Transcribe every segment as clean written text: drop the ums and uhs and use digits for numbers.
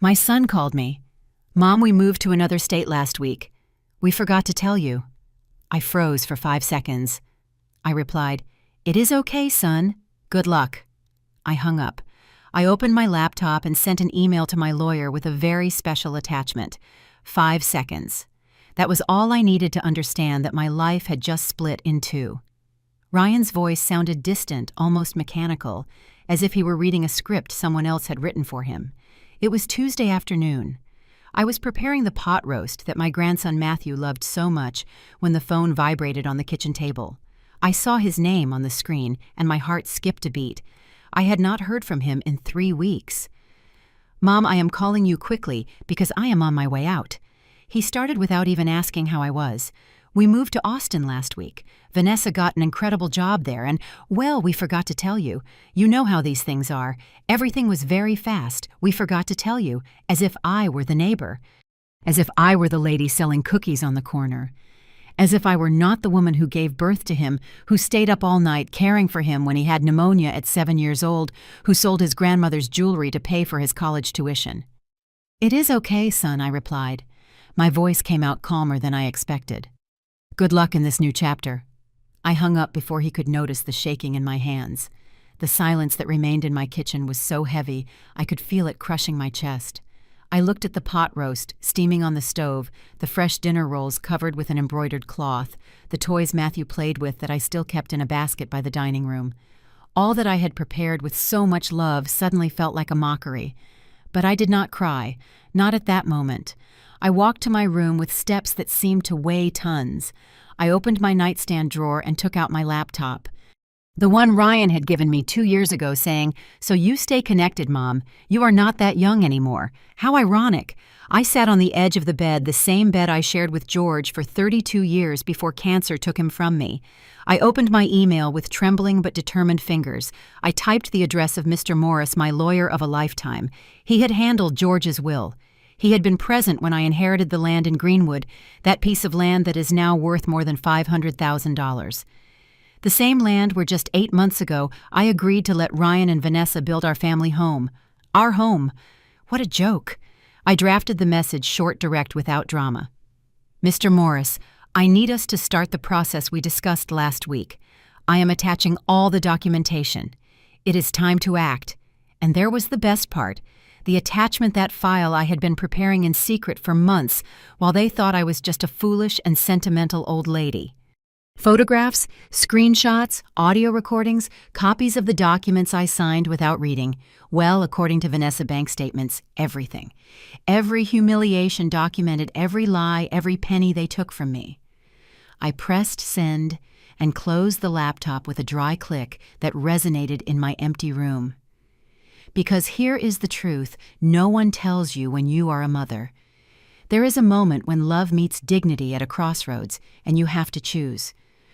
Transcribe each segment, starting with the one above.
My son called me. Mom, we moved to another state last week. We forgot to tell you. I froze for 5 seconds. I replied, "It is okay, son. Good luck." I hung up. I opened my laptop and sent an email to my lawyer with a very special attachment. 5 seconds. That was all I needed to understand that my life had just split in two. Ryan's voice sounded distant, almost mechanical, as if he were reading a script someone else had written for him. It was Tuesday afternoon. I was preparing the pot roast that my grandson Matthew loved so much when the phone vibrated on the kitchen table. I saw his name on the screen, and my heart skipped a beat. I had not heard from him in 3 weeks. "Mom, I am calling you quickly because I am on my way out." He started without even asking how I was. "We moved to Austin last week. Vanessa got an incredible job there, and, well, we forgot to tell you. You know how these things are. Everything was very fast. We forgot to tell you, as if I were the neighbor. As if I were the lady selling cookies on the corner. As if I were not the woman who gave birth to him, who stayed up all night caring for him when he had pneumonia at 7 years old, who sold his grandmother's jewelry to pay for his college tuition." "It is okay, son," I replied. My voice came out calmer than I expected. "Good luck in this new chapter." I hung up before he could notice the shaking in my hands. The silence that remained in my kitchen was so heavy I could feel it crushing my chest. I looked at the pot roast, steaming on the stove, the fresh dinner rolls covered with an embroidered cloth, the toys Matthew played with that I still kept in a basket by the dining room. All that I had prepared with so much love suddenly felt like a mockery. But I did not cry, not at that moment. I walked to my room with steps that seemed to weigh tons. I opened my nightstand drawer and took out my laptop. The one Ryan had given me 2 years ago, saying, "So you stay connected, Mom. You are not that young anymore." How ironic. I sat on the edge of the bed, the same bed I shared with George for 32 years before cancer took him from me. I opened my email with trembling but determined fingers. I typed the address of Mr. Morris, my lawyer of a lifetime. He had handled George's will. He had been present when I inherited the land in Greenwood, that piece of land that is now worth more than $500,000. The same land where just 8 months ago I agreed to let Ryan and Vanessa build our family home. Our home. What a joke. I drafted the message short, direct, without drama. "Mr. Morris, I need us to start the process we discussed last week. I am attaching all the documentation. It is time to act." And there was the best part. The attachment, that file I had been preparing in secret for months while they thought I was just a foolish and sentimental old lady. Photographs, screenshots, audio recordings, copies of the documents I signed without reading. Well, according to Vanessa bank statements, everything. Every humiliation documented, every lie, every penny they took from me. I pressed send and closed the laptop with a dry click that resonated in my empty room. Because here is the truth no one tells you when you are a mother. There is a moment when love meets dignity at a crossroads, and you have to choose.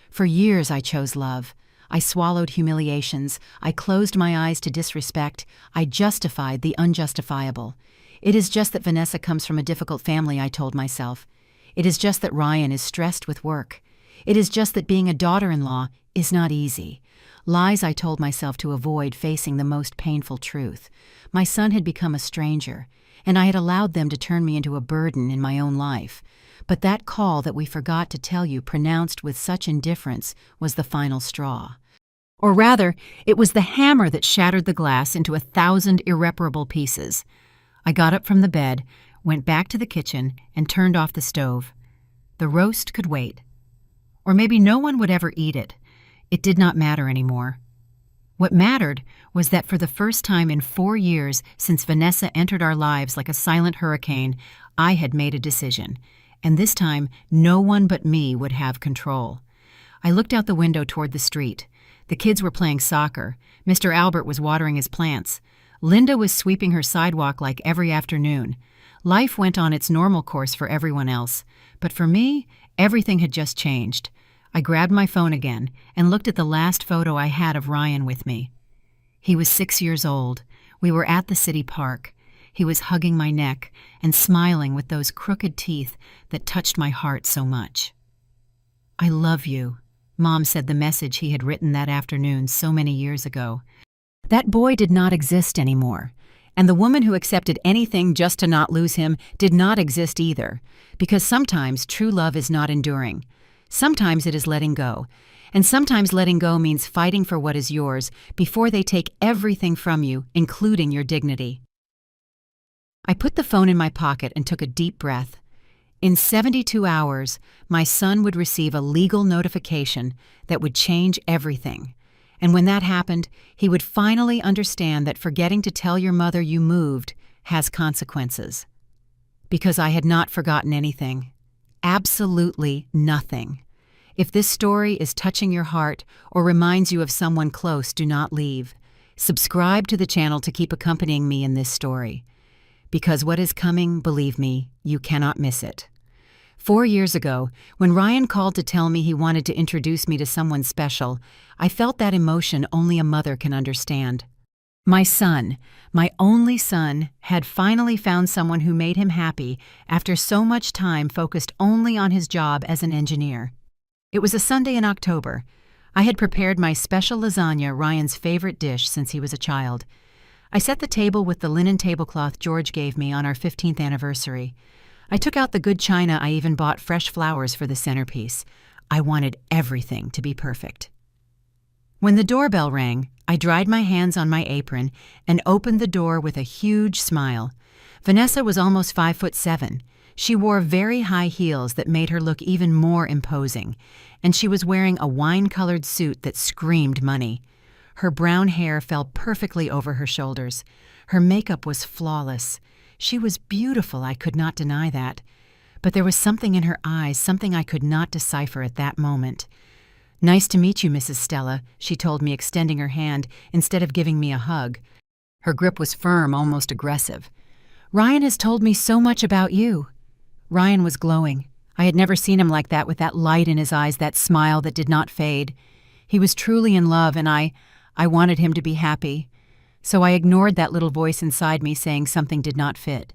For years I chose love. I swallowed humiliations. I closed my eyes to disrespect. I justified the unjustifiable. It is just that Vanessa comes from a difficult family, I told myself. It is just that Ryan is stressed with work. It is just that being a daughter-in-law is not easy. Lies I told myself to avoid facing the most painful truth. My son had become a stranger, and I had allowed them to turn me into a burden in my own life. But that call that we forgot to tell you, pronounced with such indifference, was the final straw. Or rather, it was the hammer that shattered the glass into 1,000 irreparable pieces. I got up from the bed, went back to the kitchen, and turned off the stove. The roast could wait. Or maybe no one would ever eat it. It did not matter anymore. What mattered was that for the first time in 4 years since Vanessa entered our lives like a silent hurricane, I had made a decision. And this time, no one but me would have control. I looked out the window toward the street. The kids were playing soccer. Mr. Albert was watering his plants. Linda was sweeping her sidewalk like every afternoon. Life went on its normal course for everyone else. But for me, everything had just changed. I grabbed my phone again and looked at the last photo I had of Ryan with me. He was 6 years old. We were at the city park. He was hugging my neck and smiling with those crooked teeth that touched my heart so much. "I love you," Mom said the message he had written that afternoon so many years ago. That boy did not exist anymore, And the woman who accepted anything just to not lose him did not exist either, because sometimes true love is not enduring. Sometimes it is letting go. And sometimes letting go means fighting for what is yours before they take everything from you, including your dignity. I put the phone in my pocket and took a deep breath. In 72 hours, my son would receive a legal notification that would change everything. And when that happened, he would finally understand that forgetting to tell your mother you moved has consequences. Because I had not forgotten anything. Absolutely nothing. If this story is touching your heart or reminds you of someone close, do not leave. Subscribe to the channel to keep accompanying me in this story. Because what is coming, believe me, you cannot miss it. 4 years ago, when Ryan called to tell me he wanted to introduce me to someone special, I felt that emotion only a mother can understand. My son, my only son, had finally found someone who made him happy after so much time focused only on his job as an engineer. It was a Sunday in October. I had prepared my special lasagna, Ryan's favorite dish since he was a child. I set the table with the linen tablecloth George gave me on our 15th anniversary. I took out the good china. I even bought fresh flowers for the centerpiece. I wanted everything to be perfect. When the doorbell rang, I dried my hands on my apron and opened the door with a huge smile. Vanessa was almost 5'7". She wore very high heels that made her look even more imposing, and she was wearing a wine-colored suit that screamed money. Her brown hair fell perfectly over her shoulders. Her makeup was flawless. She was beautiful, I could not deny that. But there was something in her eyes, something I could not decipher at that moment. "Nice to meet you, Mrs. Stella," she told me, extending her hand instead of giving me a hug. Her grip was firm, almost aggressive. "Ryan has told me so much about you." Ryan was glowing. I had never seen him like that, with that light in his eyes, that smile that did not fade. He was truly in love, and I wanted him to be happy. So I ignored that little voice inside me saying something did not fit.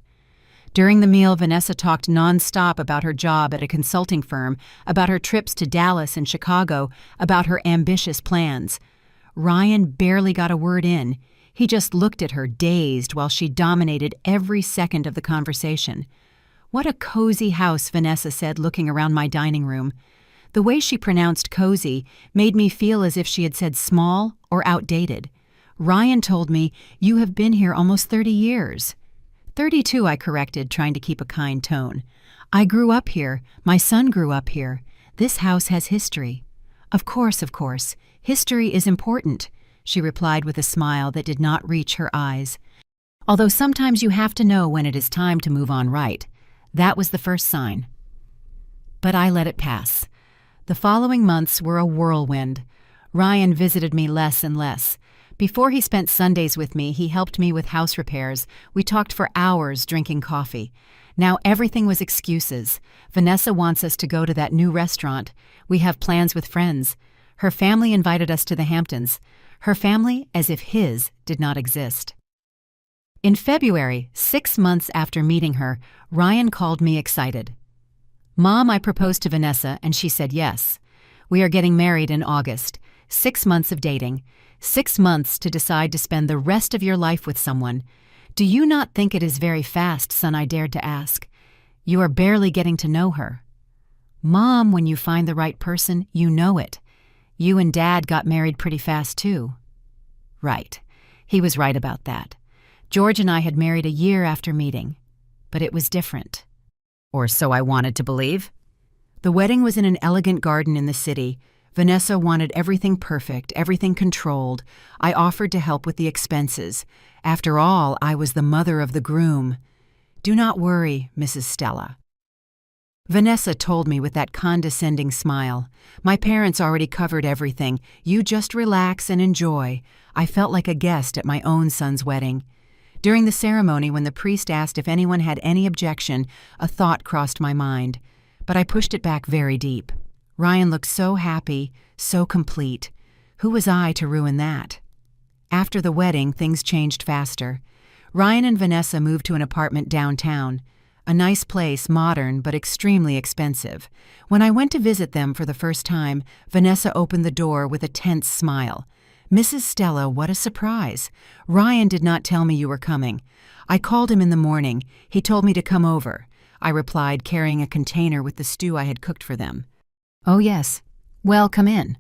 During the meal, Vanessa talked nonstop about her job at a consulting firm, about her trips to Dallas and Chicago, about her ambitious plans. Ryan barely got a word in. He just looked at her, dazed, while she dominated every second of the conversation. "What a cozy house," Vanessa said, looking around my dining room. The way she pronounced cozy made me feel as if she had said small or outdated. Ryan told me, "You have been here almost 30 years. 32, I corrected, trying to keep a kind tone. "I grew up here. My son grew up here. This house has history." Of course. History is important," she replied with a smile that did not reach her eyes. "Although sometimes you have to know when it is time to move on, right? That was the first sign." But I let it pass. The following months were a whirlwind. Ryan visited me less and less. Before he spent Sundays with me, he helped me with house repairs. We talked for hours, drinking coffee. Now everything was excuses. Vanessa wants us to go to that new restaurant. We have plans with friends. Her family invited us to the Hamptons. Her family, as if his did not exist. In February, 6 months after meeting her, Ryan called me excited. "Mom, I proposed to Vanessa, and she said yes. We are getting married in August. 6 months of dating. 6 months to decide to spend the rest of your life with someone. Do you not think it is very fast, son?" I dared to ask. "You are barely getting to know her." "Mom, when you find the right person, you know it. You and Dad got married pretty fast, too." Right. He was right about that. George and I had married a year after meeting. But it was different. Or so I wanted to believe. The wedding was in an elegant garden in the city. Vanessa wanted everything perfect, everything controlled. I offered to help with the expenses. After all, I was the mother of the groom. "Do not worry, Mrs. Stella." Vanessa told me with that condescending smile. "My parents already covered everything. You just relax and enjoy." I felt like a guest at my own son's wedding. During the ceremony, when the priest asked if anyone had any objection, a thought crossed my mind. But I pushed it back very deep. Ryan looked so happy, so complete. Who was I to ruin that? After the wedding, things changed faster. Ryan and Vanessa moved to an apartment downtown. A nice place, modern, but extremely expensive. When I went to visit them for the first time, Vanessa opened the door with a tense smile. Mrs. Stella, what a surprise. Ryan did not tell me you were coming. I called him in the morning. He told me to come over, I replied, carrying a container with the stew I had cooked for them. Oh, yes. Well, come in.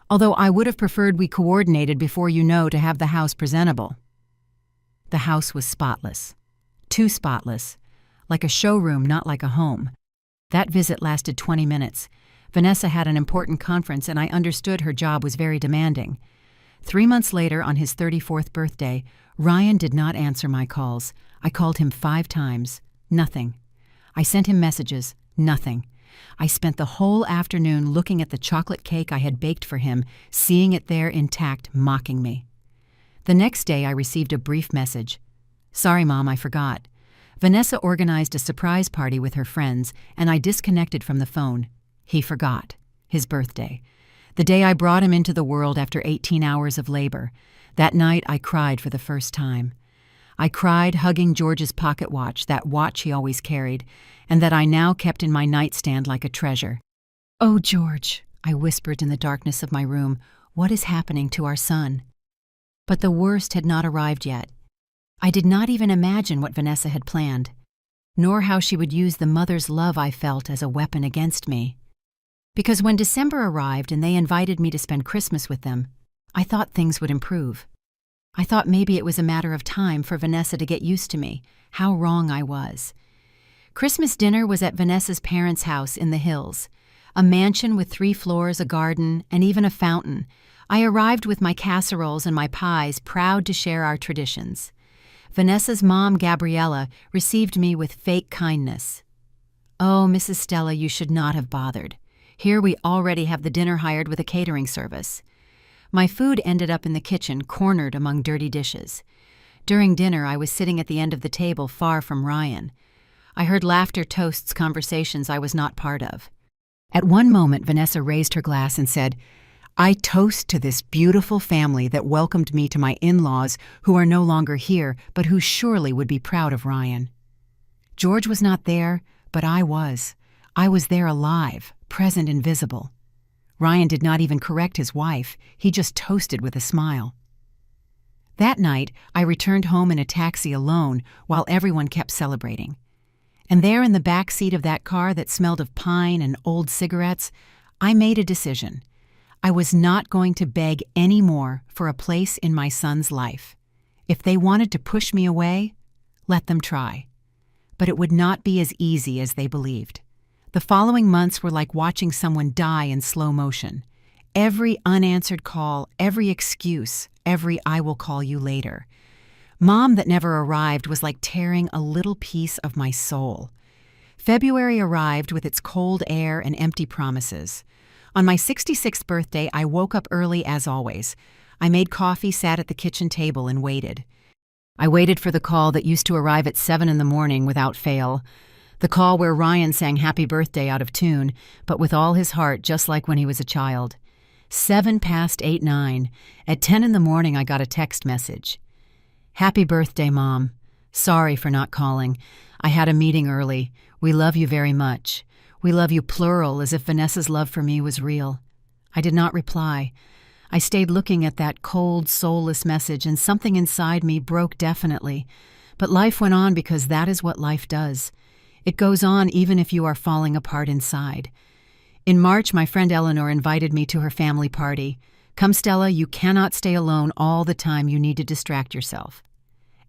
Although I would have preferred we coordinated before you know to have the house presentable. The house was spotless. Too spotless. Like a showroom, not like a home. That visit lasted 20 minutes. Vanessa had an important conference and I understood her job was very demanding. 3 months later, on his 34th birthday, Ryan did not answer my calls. I called him 5 times. Nothing. I sent him messages. Nothing. I spent the whole afternoon looking at the chocolate cake I had baked for him, seeing it there intact, mocking me. The next day, I received a brief message. Sorry, Mom, I forgot. Vanessa organized a surprise party with her friends, and I disconnected from the phone. He forgot. His birthday. The day I brought him into the world after 18 hours of labor. That night, I cried for the first time. I cried hugging George's pocket watch, that watch he always carried, and that I now kept in my nightstand like a treasure. Oh, George, I whispered in the darkness of my room, what is happening to our son? But the worst had not arrived yet. I did not even imagine what Vanessa had planned, nor how she would use the mother's love I felt as a weapon against me. Because when December arrived and they invited me to spend Christmas with them, I thought things would improve. I thought maybe it was a matter of time for Vanessa to get used to me. How wrong I was. Christmas dinner was at Vanessa's parents' house in the hills, a mansion with 3 floors, a garden, and even a fountain. I arrived with my casseroles and my pies, proud to share our traditions. Vanessa's mom, Gabriella, received me with fake kindness. Oh, Mrs. Stella, you should not have bothered. Here we already have the dinner hired with a catering service. My food ended up in the kitchen, cornered among dirty dishes. During dinner, I was sitting at the end of the table, far from Ryan. I heard laughter, toasts, conversations I was not part of. At one moment, Vanessa raised her glass and said, I toast to this beautiful family that welcomed me to my in-laws who are no longer here, but who surely would be proud of Ryan. George was not there, but I was. I was there alive, present and visible. Ryan did not even correct his wife. He just toasted with a smile. That night, I returned home in a taxi alone while everyone kept celebrating. And there in the back seat of that car that smelled of pine and old cigarettes, I made a decision. I was not going to beg any more for a place in my son's life. If they wanted to push me away, let them try. But it would not be as easy as they believed. The following months were like watching someone die in slow motion. Every unanswered call, every excuse, every I will call you later. Mom that never arrived was like tearing a little piece of my soul. February arrived with its cold air and empty promises. On my 66th birthday, I woke up early as always. I made coffee, sat at the kitchen table, and waited. I waited for the call that used to arrive at 7 in the morning without fail. The call where Ryan sang Happy Birthday out of tune, but with all his heart, just like when he was a child. 7 past 8, 9. At 10 in the morning, I got a text message. Happy birthday, Mom. Sorry for not calling. I had a meeting early. We love you very much. We love you plural, as if Vanessa's love for me was real. I did not reply. I stayed looking at that cold, soulless message, and something inside me broke definitely. But life went on because that is what life does. It goes on even if you are falling apart inside. In March, my friend Eleanor invited me to her family party. Come, Stella, you cannot stay alone all the time. You need to distract yourself.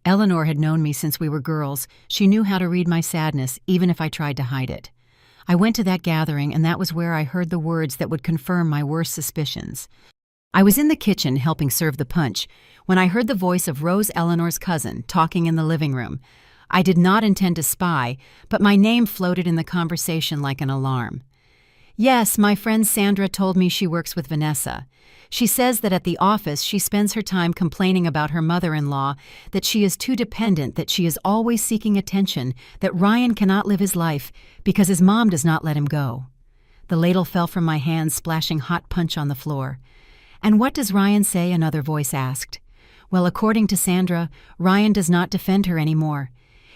Eleanor had known me since we were girls. She knew how to read my sadness, even if I tried to hide it. I went to that gathering, and that was where I heard the words that would confirm my worst suspicions. I was in the kitchen helping serve the punch when I heard the voice of Rose Eleanor's cousin talking in the living room. I did not intend to spy, but my name floated in the conversation like an alarm. Yes, my friend Sandra told me she works with Vanessa. She says that at the office she spends her time complaining about her mother-in-law, that she is too dependent, that she is always seeking attention, that Ryan cannot live his life because his mom does not let him go. The ladle fell from my hands, splashing hot punch on the floor. And what does Ryan say? Another voice asked. Well, according to Sandra, Ryan does not defend her anymore.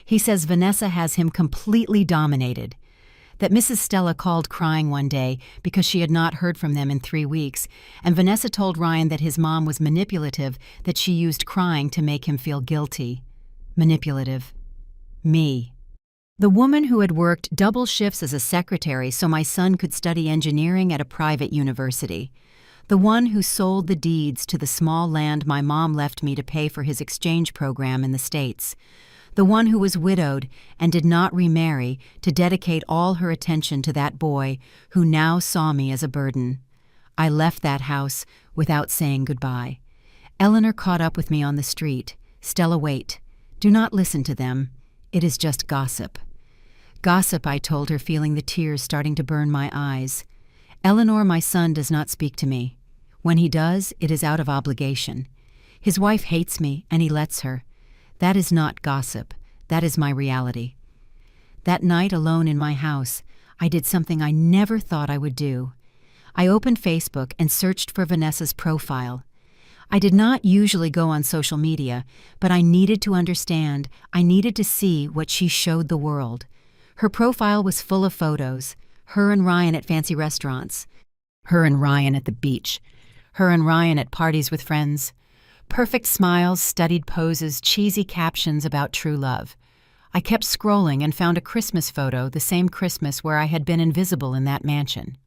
He says Vanessa has him completely dominated. that Mrs. Stella called crying one day because she had not heard from them in 3 weeks, and Vanessa told Ryan that his mom was manipulative, that she used crying to make him feel guilty. Manipulative. Me. The woman who had worked double shifts as a secretary so my son could study engineering at a private university. The one who sold the deeds to the small land my mom left me to pay for his exchange program in the States. The one who was widowed and did not remarry to dedicate all her attention to that boy who now saw me as a burden. I left that house without saying goodbye. Eleanor caught up with me on the street. "Stella, wait. Do not listen to them. It is just gossip." "Gossip," I told her, feeling the tears starting to burn my eyes. "Eleanor, my son does not speak to me. When he does, it is out of obligation. His wife hates me, and he lets her. That is not gossip. That is my reality." That night, alone in my house, I did something I never thought I would do. I opened Facebook and searched for Vanessa's profile. I did not usually go on social media, but I needed to understand. I needed to see what she showed the world. Her profile was full of photos. Her and Ryan at fancy restaurants. Her and Ryan at the beach. Her and Ryan at parties with friends. Perfect smiles, studied poses, cheesy captions about true love. I kept scrolling and found a Christmas photo, the same Christmas where I had been invisible in that mansion.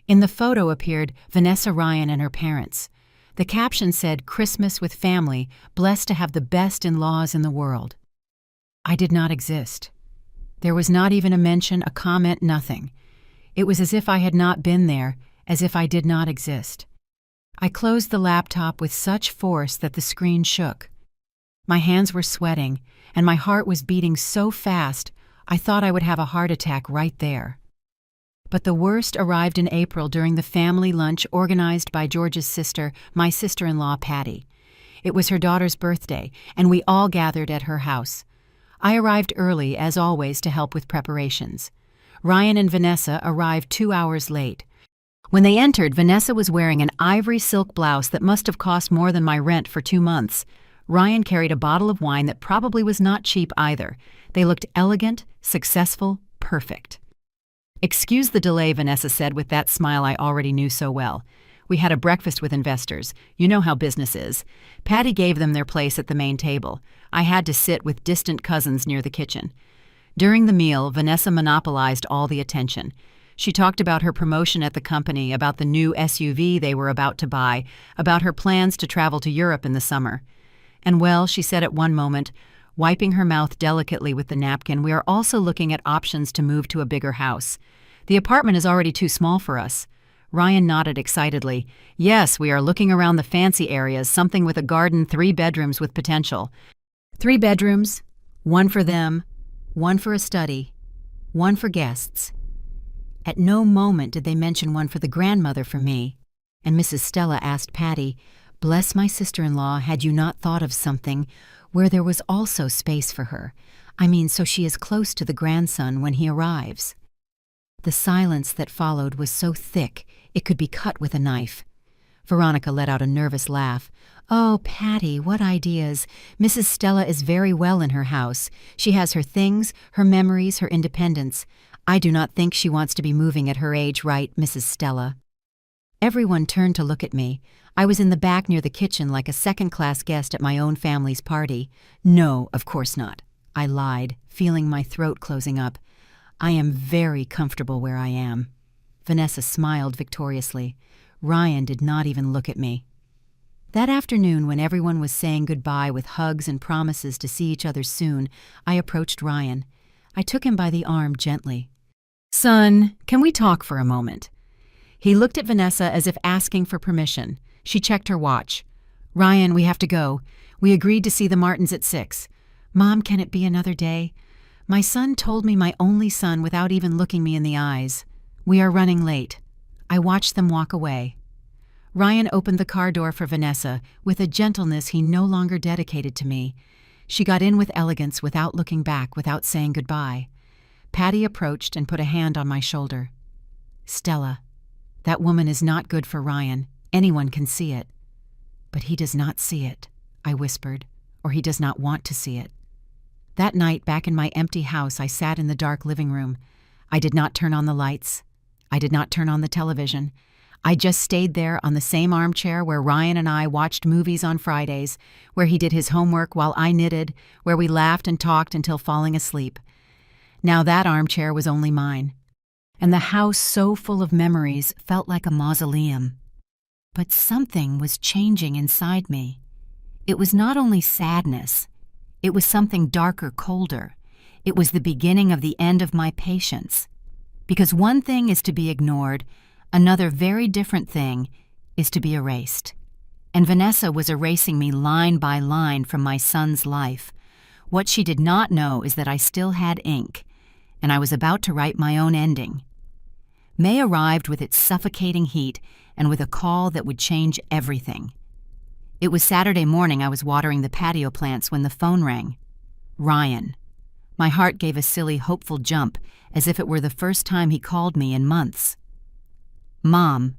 In the photo appeared Vanessa Ryan and her parents. The caption said, "Christmas with family, blessed to have the best in-laws in the world." I did not exist. There was not even a mention, a comment, nothing. It was as if I had not been there, as if I did not exist. I closed the laptop with such force that the screen shook. My hands were sweating, and my heart was beating so fast I thought I would have a heart attack right there. But the worst arrived in April during the family lunch organized by George's sister, my sister-in-law Patty. It was her daughter's birthday, and we all gathered at her house. I arrived early, as always, to help with preparations. Ryan and Vanessa arrived 2 hours late. When they entered, Vanessa was wearing an ivory silk blouse that must have cost more than my rent for 2 months. Ryan carried a bottle of wine that probably was not cheap either. They looked elegant, successful, perfect. "Excuse the delay," Vanessa said with that smile I already knew so well. "We had a breakfast with investors. You know how business is." Patty gave them their place at the main table. I had to sit with distant cousins near the kitchen. During the meal, Vanessa monopolized all the attention. She talked about her promotion at the company, about the new SUV they were about to buy, about her plans to travel to Europe in the summer. "And well," she said at one moment, wiping her mouth delicately with the napkin, "we are also looking at options to move to a bigger house. The apartment is already too small for us." Ryan nodded excitedly. "Yes, we are looking around the fancy areas, something with a garden, 3 bedrooms with potential. 3 bedrooms, 1 for them, 1 for a study, 1 for guests." At no moment did they mention 1 for the grandmother for me. And Mrs. Stella asked Patty, "Bless my sister-in-law, had you not thought of something where there was also space for her? I mean, so she is close to the grandson when he arrives." The silence that followed was so thick it could be cut with a knife. Veronica let out a nervous laugh. "Oh, Patty, what ideas! Mrs. Stella is very well in her house. She has her things, her memories, her independence. I do not think she wants to be moving at her age, right, Mrs. Stella?" Everyone turned to look at me. I was in the back near the kitchen like a second-class guest at my own family's party. "No, of course not," I lied, feeling my throat closing up. "I am very comfortable where I am." Vanessa smiled victoriously. Ryan did not even look at me. That afternoon, when everyone was saying goodbye with hugs and promises to see each other soon, I approached Ryan. I took him by the arm gently. "Son, can we talk for a moment?" He looked at Vanessa as if asking for permission. She checked her watch. "Ryan, we have to go. We agreed to see the Martins at 6. Mom, can it be another day? My son told me, my only son, without even looking me in the eyes. We are running late." I watched them walk away. Ryan opened the car door for Vanessa with a gentleness he no longer dedicated to me. She got in with elegance without looking back, without saying goodbye. Patty approached and put a hand on my shoulder. "Stella, that woman is not good for Ryan. Anyone can see it." "But he does not see it," I whispered, "or he does not want to see it." That night, back in my empty house, I sat in the dark living room. I did not turn on the lights. I did not turn on the television. I just stayed there on the same armchair where Ryan and I watched movies on Fridays, where he did his homework while I knitted, where we laughed and talked until falling asleep. Now that armchair was only mine, and the house so full of memories felt like a mausoleum. But something was changing inside me. It was not only sadness. It was something darker, colder. It was the beginning of the end of my patience. Because one thing is to be ignored, another very different thing is to be erased. And Vanessa was erasing me line by line from my son's life. What she did not know is that I still had ink, and I was about to write my own ending. May arrived with its suffocating heat and with a call that would change everything. It was Saturday morning. I was watering the patio plants when the phone rang. Ryan. My heart gave a silly, hopeful jump, as if it were the first time he called me in months. Mom,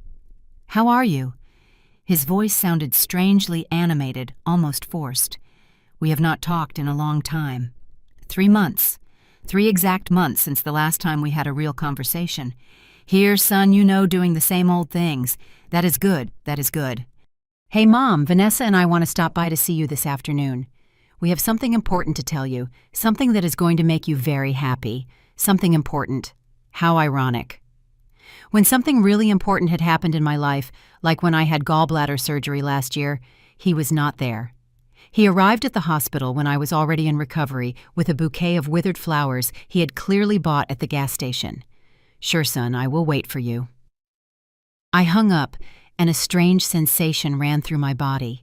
how are you? His voice sounded strangely animated, almost forced. We have not talked in a long time. 3 months. 3 exact months since the last time we had a real conversation. Here, son, doing the same old things. That is good, that is good. Hey, Mom, Vanessa and I want to stop by to see you this afternoon. We have something important to tell you, something that is going to make you very happy. Something important. How ironic. When something really important had happened in my life, like when I had gallbladder surgery last year, he was not there. He arrived at the hospital when I was already in recovery with a bouquet of withered flowers he had clearly bought at the gas station. Sure, son, I will wait for you. I hung up, and a strange sensation ran through my body.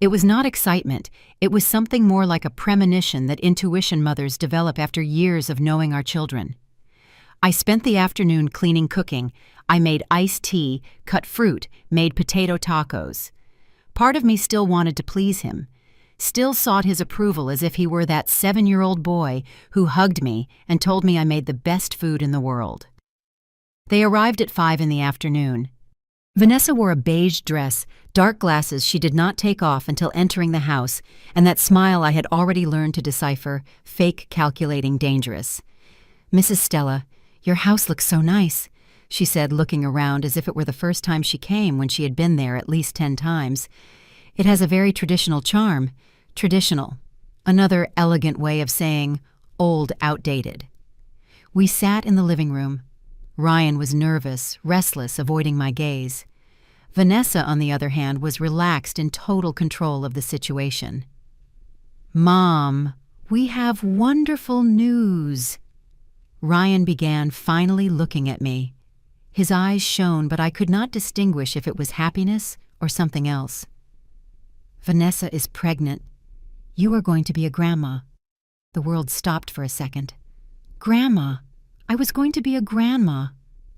It was not excitement. It was something more like a premonition that intuition mothers develop after years of knowing our children. I spent the afternoon cooking. I made iced tea, cut fruit, made potato tacos. Part of me still wanted to please him, still sought his approval as if he were that 7-year-old boy who hugged me and told me I made the best food in the world. They arrived at 5 in the afternoon. Vanessa wore a beige dress, dark glasses she did not take off until entering the house, and that smile I had already learned to decipher, fake, calculating, dangerous. Mrs. Stella, your house looks so nice, she said, looking around as if it were the first time she came when she had been there at least 10 times. It has a very traditional charm. Traditional. Another elegant way of saying old, outdated. We sat in the living room. Ryan was nervous, restless, avoiding my gaze. Vanessa, on the other hand, was relaxed in total control of the situation. Mom, we have wonderful news. Ryan began, finally looking at me. His eyes shone, but I could not distinguish if it was happiness or something else. Vanessa is pregnant. You are going to be a grandma. The world stopped for a second. Grandma. I was going to be a grandma,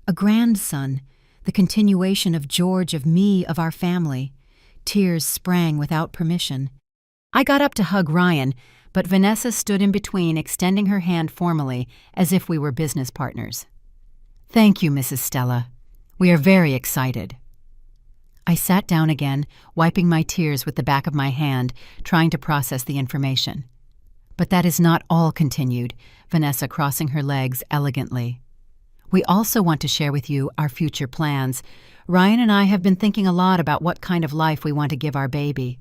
a grandson, the continuation of George, of me, of our family. Tears sprang without permission. I got up to hug Ryan, but Vanessa stood in between, extending her hand formally, as if we were business partners. Thank you, Mrs. Stella. We are very excited. I sat down again, wiping my tears with the back of my hand, trying to process the information. But that is not all, continued, Vanessa crossing her legs elegantly. We also want to share with you our future plans. Ryan and I have been thinking a lot about what kind of life we want to give our baby.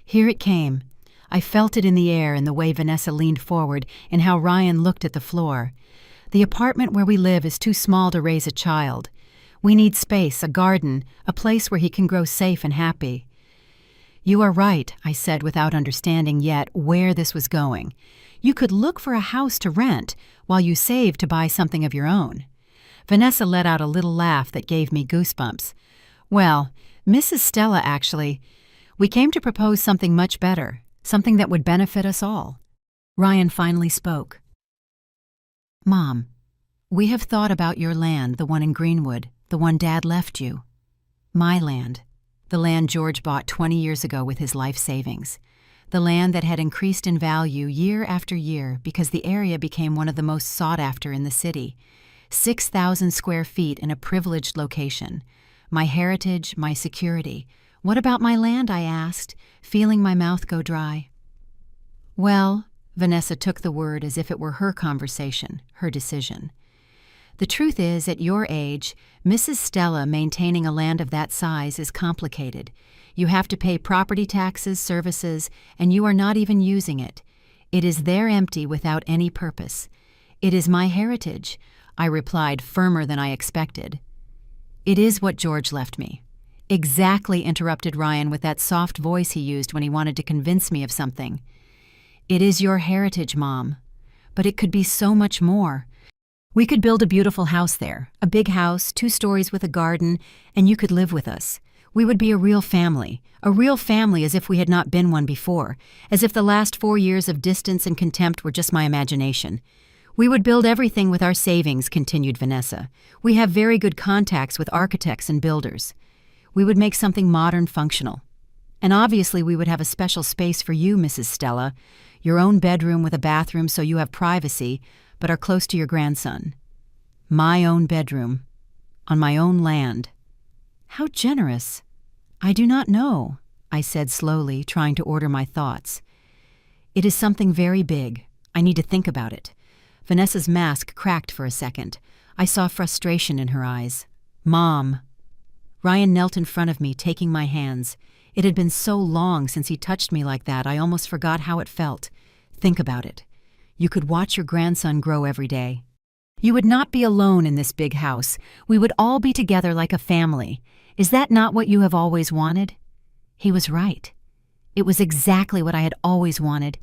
Here it came. I felt it in the air in the way Vanessa leaned forward and how Ryan looked at the floor. The apartment where we live is too small to raise a child. We need space, a garden, a place where he can grow safe and happy. You are right, I said without understanding yet where this was going. You could look for a house to rent while you save to buy something of your own. Vanessa let out a little laugh that gave me goosebumps. Well, Mrs. Stella, actually, we came to propose something much better, something that would benefit us all. Ryan finally spoke. Mom, we have thought about your land, the one in Greenwood, the one Dad left you. My land. The land George bought 20 years ago with his life savings. The land that had increased in value year after year because the area became one of the most sought after in the city. 6,000 square feet in a privileged location. My heritage, my security. What about my land, I asked, feeling my mouth go dry. Well, Vanessa took the word as if it were her conversation, her decision. The truth is, at your age, Mrs. Stella maintaining a land of that size is complicated. You have to pay property taxes, services, and you are not even using it. It is there empty without any purpose. It is my heritage, I replied, firmer than I expected. It is what George left me. Exactly, interrupted Ryan with that soft voice he used when he wanted to convince me of something. It is your heritage, Mom. But it could be so much more. We could build a beautiful house there, a big house, 2 stories with a garden, and you could live with us. We would be a real family as if we had not been one before, as if the last 4 years of distance and contempt were just my imagination. We would build everything with our savings, continued Vanessa. We have very good contacts with architects and builders. We would make something modern functional. And obviously we would have a special space for you, Mrs. Stella, your own bedroom with a bathroom so you have privacy, but are close to your grandson. My own bedroom, on my own land. How generous. I do not know, I said slowly, trying to order my thoughts. It is something very big. I need to think about it. Vanessa's mask cracked for a second. I saw frustration in her eyes. Mom. Ryan knelt in front of me, taking my hands. It had been so long since he touched me like that, I almost forgot how it felt. Think about it. You could watch your grandson grow every day. You would not be alone in this big house. We would all be together like a family. Is that not what you have always wanted? He was right. It was exactly what I had always wanted.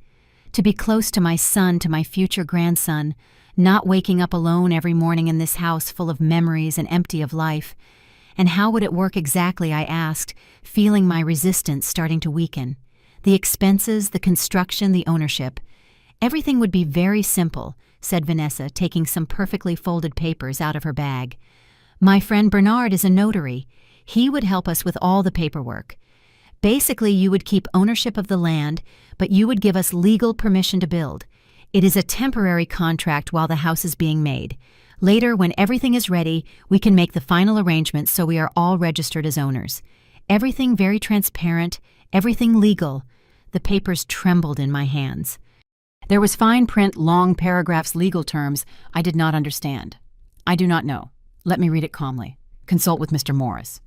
To be close to my son, to my future grandson, not waking up alone every morning in this house full of memories and empty of life. And how would it work exactly, I asked, feeling my resistance starting to weaken. The expenses, the construction, the ownership. Everything would be very simple, said Vanessa, taking some perfectly folded papers out of her bag. My friend Bernard is a notary. He would help us with all the paperwork. Basically, you would keep ownership of the land, but you would give us legal permission to build. It is a temporary contract while the house is being made. Later, when everything is ready, we can make the final arrangements so we are all registered as owners. Everything very transparent, everything legal. The papers trembled in my hands. There was fine print, long paragraphs, legal terms I did not understand. I do not know. Let me read it calmly. Consult with Mr. Morris.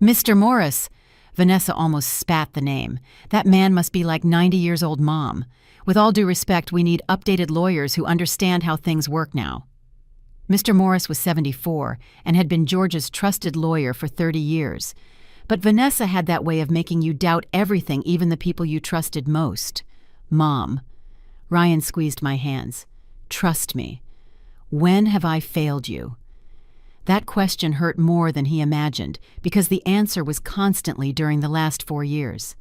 Mr. Morris! Vanessa almost spat the name. That man must be like 90 years old, Mom. With all due respect, we need updated lawyers who understand how things work now. Mr. Morris was 74 and had been George's trusted lawyer for 30 years. But Vanessa had that way of making you doubt everything, even the people you trusted most. Mom. Ryan squeezed my hands. Trust me. When have I failed you? That question hurt more than he imagined, because the answer was constantly during the last 4 years.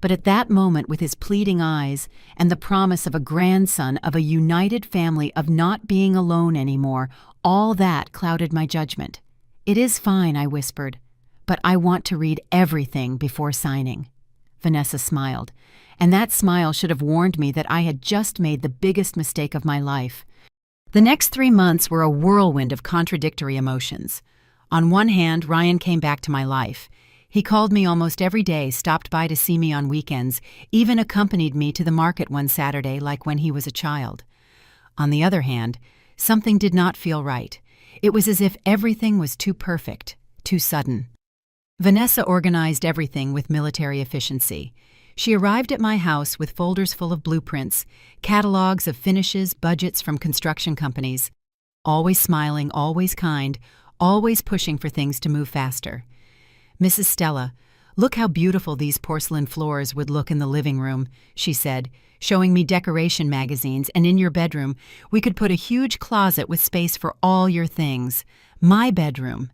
But at that moment, with his pleading eyes and the promise of a grandson, of a united family, of not being alone anymore, all that clouded my judgment. It is fine, I whispered, but I want to read everything before signing. Vanessa smiled, and that smile should have warned me that I had just made the biggest mistake of my life. The next 3 months were a whirlwind of contradictory emotions. On one hand, Ryan came back to my life. He called me almost every day, stopped by to see me on weekends, even accompanied me to the market one Saturday like when he was a child. On the other hand, something did not feel right. It was as if everything was too perfect, too sudden. Vanessa organized everything with military efficiency. She arrived at my house with folders full of blueprints, catalogs of finishes, budgets from construction companies. Always smiling, always kind, always pushing for things to move faster. Mrs. Stella, look how beautiful these porcelain floors would look in the living room, she said, showing me decoration magazines, and in your bedroom, we could put a huge closet with space for all your things. My bedroom.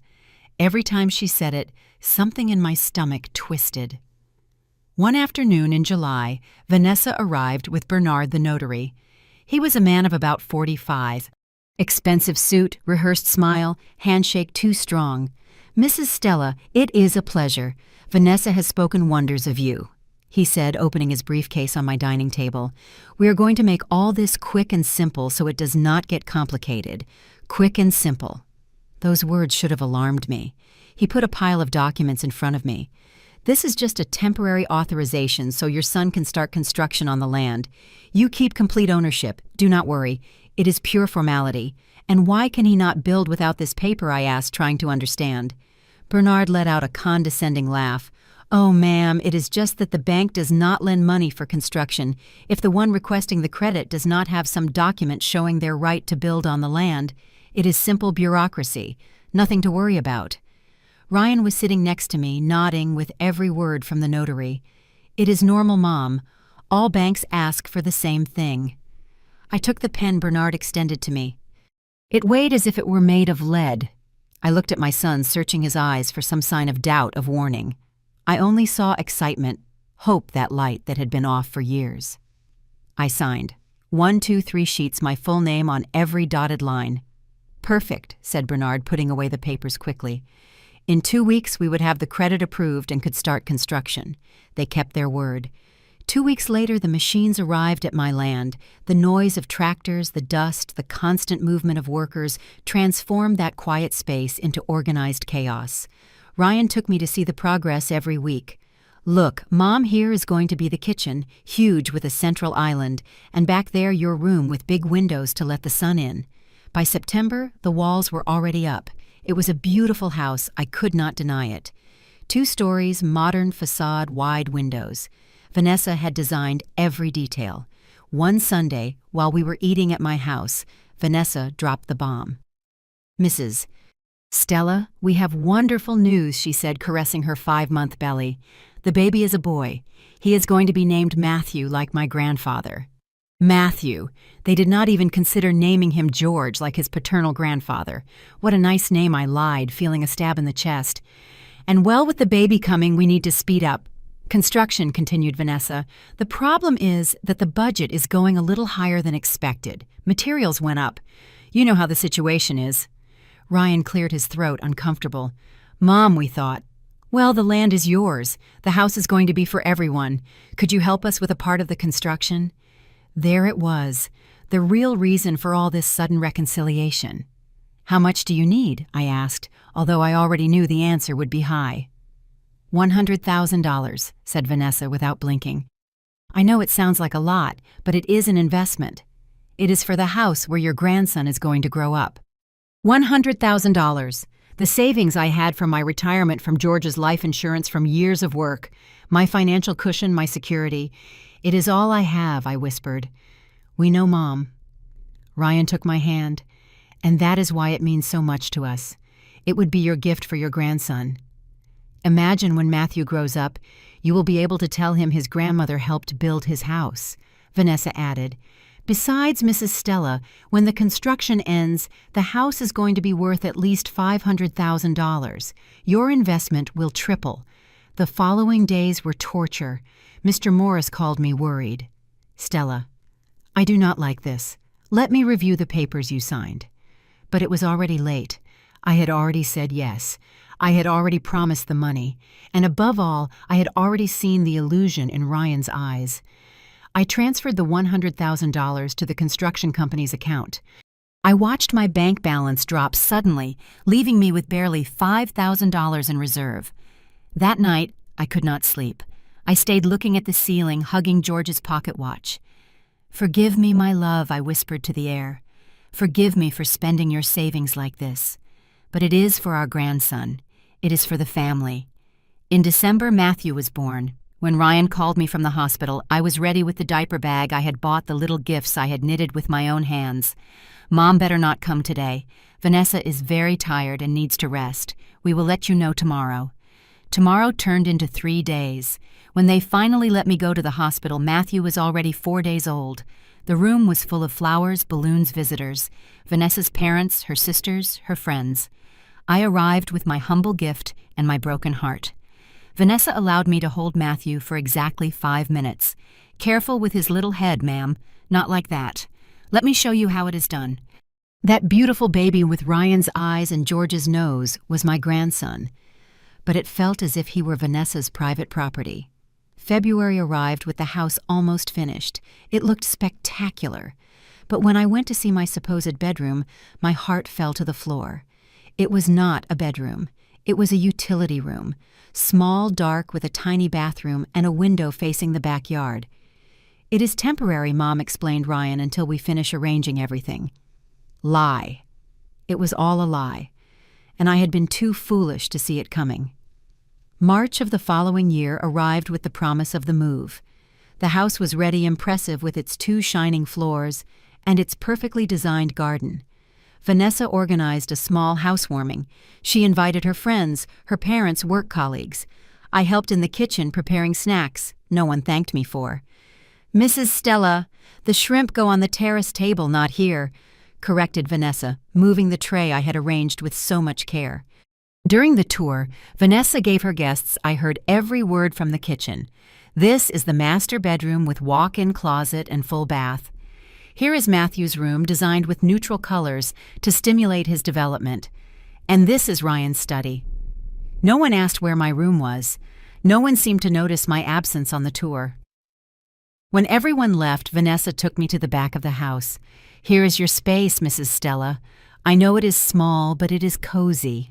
Every time she said it, something in my stomach twisted. One afternoon in July, Vanessa arrived with Bernard the notary. He was a man of about 45. Expensive suit, rehearsed smile, handshake too strong. Mrs. Stella, it is a pleasure. Vanessa has spoken wonders of you, he said, opening his briefcase on my dining table. We are going to make all this quick and simple so it does not get complicated. Quick and simple. Those words should have alarmed me. He put a pile of documents in front of me. This is just a temporary authorization so your son can start construction on the land. You keep complete ownership. Do not worry. It is pure formality. And why can he not build without this paper, I asked, trying to understand. Bernard let out a condescending laugh. Oh, ma'am, it is just that the bank does not lend money for construction if the one requesting the credit does not have some document showing their right to build on the land. It is simple bureaucracy, nothing to worry about. Ryan was sitting next to me, nodding with every word from the notary. It is normal, Mom. All banks ask for the same thing. I took the pen Bernard extended to me. It weighed as if it were made of lead. I looked at my son, searching his eyes for some sign of doubt, of warning. I only saw excitement, hope, that light that had been off for years. I signed. 1, 2, 3 sheets, my full name on every dotted line. Perfect, said Bernard, putting away the papers quickly. In 2 weeks we would have the credit approved and could start construction. They kept their word. 2 weeks later the machines arrived at my land. The noise of tractors, the dust, the constant movement of workers transformed that quiet space into organized chaos. Ryan took me to see the progress every week. Look, Mom, here is going to be the kitchen, huge with a central island, and back there your room with big windows to let the sun in. By September, the walls were already up. It was a beautiful house, I could not deny it. 2 stories, modern facade, wide windows. Vanessa had designed every detail. One Sunday, while we were eating at my house, Vanessa dropped the bomb. Mrs. Stella, we have wonderful news, she said, caressing her 5-month belly. The baby is a boy. He is going to be named Matthew, like my grandfather. Matthew. They did not even consider naming him George, like his paternal grandfather. What a nice name, I lied, feeling a stab in the chest. And well, with the baby coming, we need to speed up. Construction, continued Vanessa. The problem is that the budget is going a little higher than expected. Materials went up. You know how the situation is. Ryan cleared his throat, uncomfortable. Mom, we thought. Well, the land is yours. The house is going to be for everyone. Could you help us with a part of the construction? There it was, the real reason for all this sudden reconciliation. How much do you need? I asked, although I already knew the answer would be high. $100,000, said Vanessa without blinking. I know it sounds like a lot, but it is an investment. It is for the house where your grandson is going to grow up. $100,000. The savings I had from my retirement from George's life insurance from years of work. My financial cushion, my security. It is all I have, I whispered. We know, Mom. Ryan took my hand. And that is why it means so much to us. It would be your gift for your grandson. Imagine when Matthew grows up, you will be able to tell him his grandmother helped build his house, Vanessa added. Besides, Mrs. Stella, when the construction ends, the house is going to be worth at least $500,000. Your investment will triple. The following days were torture. Mr. Morris called me worried. Stella, I do not like this. Let me review the papers you signed. But it was already late. I had already said yes. I had already promised the money. And above all, I had already seen the illusion in Ryan's eyes. I transferred the $100,000 to the construction company's account. I watched my bank balance drop suddenly, leaving me with barely $5,000 in reserve. That night, I could not sleep. I stayed looking at the ceiling, hugging George's pocket watch. Forgive me, my love, I whispered to the air. Forgive me for spending your savings like this. But it is for our grandson. It is for the family. In December, Matthew was born. When Ryan called me from the hospital, I was ready with the diaper bag I had bought, the little gifts I had knitted with my own hands. Mom better not come today. Vanessa is very tired and needs to rest. We will let you know tomorrow. Tomorrow turned into 3 days. When they finally let me go to the hospital, Matthew was already 4 days old. The room was full of flowers, balloons, visitors. Vanessa's parents, her sisters, her friends. I arrived with my humble gift and my broken heart. Vanessa allowed me to hold Matthew for exactly 5 minutes. Careful with his little head, ma'am. Not like that. Let me show you how it is done. That beautiful baby with Ryan's eyes and George's nose was my grandson. But it felt as if he were Vanessa's private property. February arrived with the house almost finished. It looked spectacular. But when I went to see my supposed bedroom, my heart fell to the floor. It was not a bedroom. It was a utility room, small, dark, with a tiny bathroom and a window facing the backyard. It is temporary, Mom explained Ryan, until we finish arranging everything. Lie. It was all a lie, and I had been too foolish to see it coming. March of the following year arrived with the promise of the move. The house was ready, impressive with its 2 shining floors and its perfectly designed garden. Vanessa organized a small housewarming. She invited her friends, her parents, work colleagues. I helped in the kitchen preparing snacks no one thanked me for. Mrs. Stella, the shrimp go on the terrace table, not here, corrected Vanessa, moving the tray I had arranged with so much care. During the tour, Vanessa gave her guests I heard every word from the kitchen. This is the master bedroom with walk-in closet and full bath. Here is Matthew's room, designed with neutral colors to stimulate his development. And this is Ryan's study. No one asked where my room was. No one seemed to notice my absence on the tour. When everyone left, Vanessa took me to the back of the house. Here is your space, Mrs. Stella. I know it is small, but it is cozy.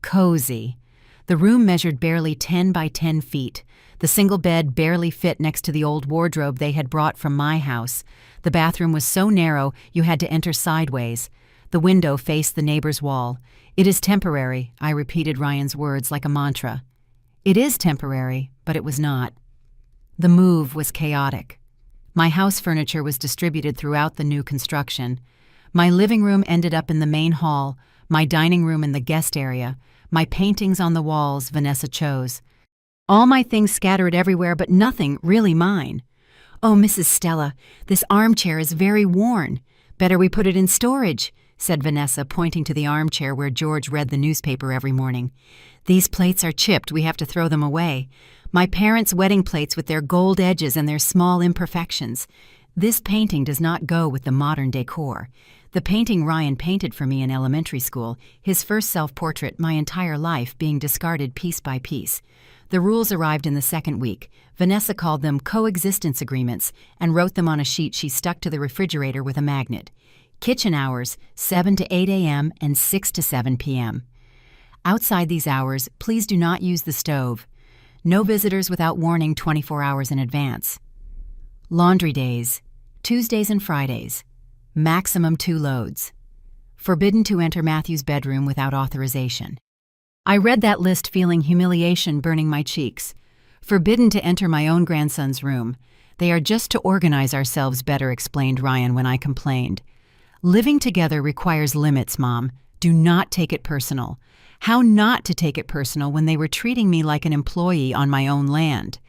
Cozy. The room measured barely 10 by 10 feet. The single bed barely fit next to the old wardrobe they had brought from my house. The bathroom was so narrow you had to enter sideways. The window faced the neighbor's wall. It is temporary, I repeated Ryan's words like a mantra. It is temporary, but it was not. The move was chaotic. My house furniture was distributed throughout the new construction. My living room ended up in the main hall, my dining room in the guest area, my paintings on the walls Vanessa chose. All my things scattered everywhere, but nothing really mine. Oh, Mrs. Stella, this armchair is very worn. Better we put it in storage, said Vanessa, pointing to the armchair where George read the newspaper every morning. These plates are chipped, we have to throw them away. My parents' wedding plates with their gold edges and their small imperfections. This painting does not go with the modern decor. The painting Ryan painted for me in elementary school, his first self-portrait, my entire life, being discarded piece by piece. The rules arrived in the second week. Vanessa called them coexistence agreements and wrote them on a sheet she stuck to the refrigerator with a magnet. Kitchen hours, 7 to 8 a.m. and 6 to 7 p.m. Outside these hours, please do not use the stove. No visitors without warning 24 hours in advance. Laundry days, Tuesdays and Fridays. Maximum 2 loads. Forbidden to enter Matthew's bedroom without authorization. I read that list feeling humiliation burning my cheeks. Forbidden to enter my own grandson's room. They are just to organize ourselves better, explained Ryan when I complained. Living together requires limits, Mom. Do not take it personal. How not to take it personal when they were treating me like an employee on my own land?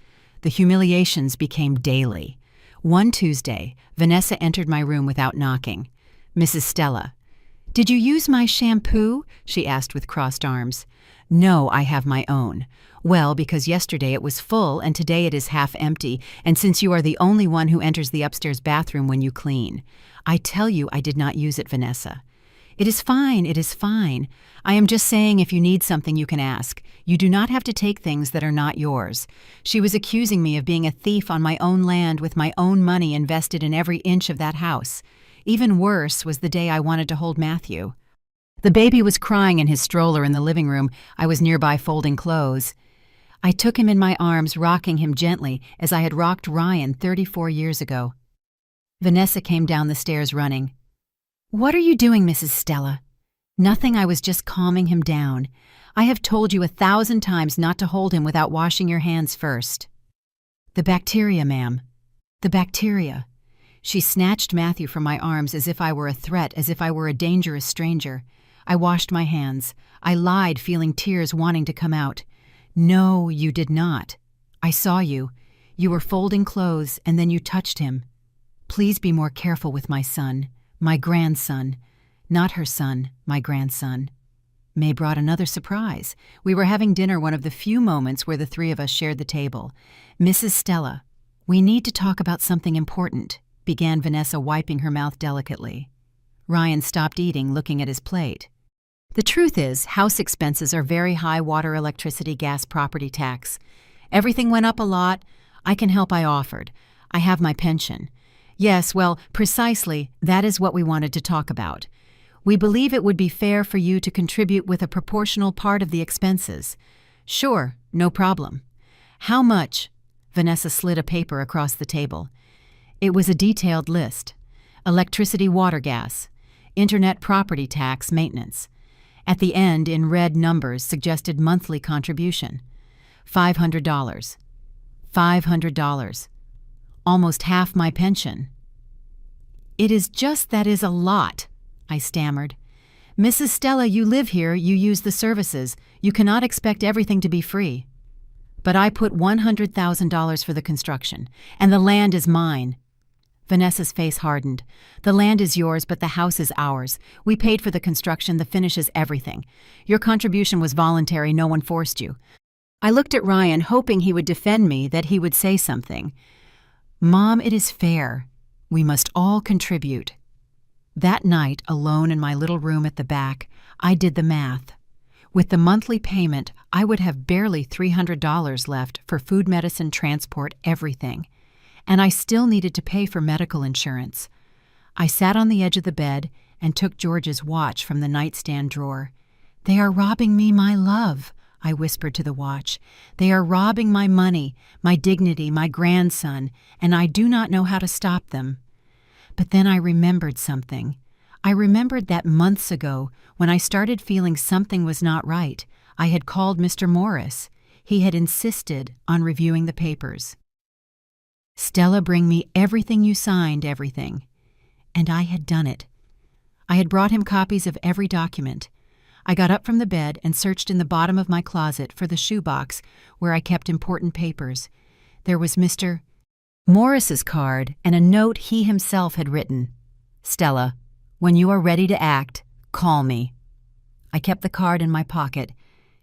The humiliations became daily. One Tuesday, Vanessa entered my room without knocking. Mrs. Stella. Did you use my shampoo? She asked with crossed arms. No, I have my own. Well, because yesterday it was full and today it is half empty, and since you are the only one who enters the upstairs bathroom when you clean. I tell you I did not use it, Vanessa. It is fine, it is fine. I am just saying if you need something you can ask. You do not have to take things that are not yours. She was accusing me of being a thief on my own land with my own money invested in every inch of that house. Even worse was the day I wanted to hold Matthew. The baby was crying in his stroller in the living room. I was nearby folding clothes. I took him in my arms, rocking him gently as I had rocked Ryan 34 years ago. Vanessa came down the stairs running. What are you doing, Mrs. Stella? Nothing, I was just calming him down. I have told you 1,000 times not to hold him without washing your hands first. The bacteria, ma'am. The bacteria. She snatched Matthew from my arms as if I were a threat, as if I were a dangerous stranger. I washed my hands. I lied, feeling tears wanting to come out. No, you did not. I saw you. You were folding clothes, and then you touched him. Please be more careful with my son. My grandson. Not her son, my grandson. May brought another surprise. We were having dinner, one of the few moments where the 3 of us shared the table. Mrs. Stella, we need to talk about something important, began Vanessa, wiping her mouth delicately. Ryan stopped eating, looking at his plate. The truth is, house expenses are very high: water, electricity, gas, property tax. Everything went up a lot. I can help, I offered. I have my pension. Yes, well, precisely, that is what we wanted to talk about. We believe it would be fair for you to contribute with a proportional part of the expenses. Sure, no problem. How much? Vanessa slid a paper across the table. It was a detailed list: electricity, water, gas, internet, property tax, maintenance. At the end, in red numbers, suggested monthly contribution: $500. $500. Almost half my pension. "It is just that is a lot," I stammered. "Mrs. Stella, you live here, you use the services. You cannot expect everything to be free." "But I put $100,000 for the construction, and the land is mine." Vanessa's face hardened. "The land is yours, but the house is ours. We paid for the construction, the finishes, everything. Your contribution was voluntary, no one forced you." I looked at Ryan, hoping he would defend me, that he would say something. "Mom, it is fair. We must all contribute." That night, alone in my little room at the back, I did the math. With the monthly payment, I would have barely $300 left for food, medicine, transport, everything. And I still needed to pay for medical insurance. I sat on the edge of the bed and took George's watch from the nightstand drawer. "They are robbing me, my love," I whispered to the watch. "They are robbing my money, my dignity, my grandson, and I do not know how to stop them." But then I remembered something. I remembered that months ago, when I started feeling something was not right, I had called Mr. Morris. He had insisted on reviewing the papers. "Stella, bring me everything you signed, everything." And I had done it. I had brought him copies of every document. I got up from the bed and searched in the bottom of my closet for the shoebox where I kept important papers. There was Mr. Morris's card and a note he himself had written. "Stella, when you are ready to act, call me." I kept the card in my pocket.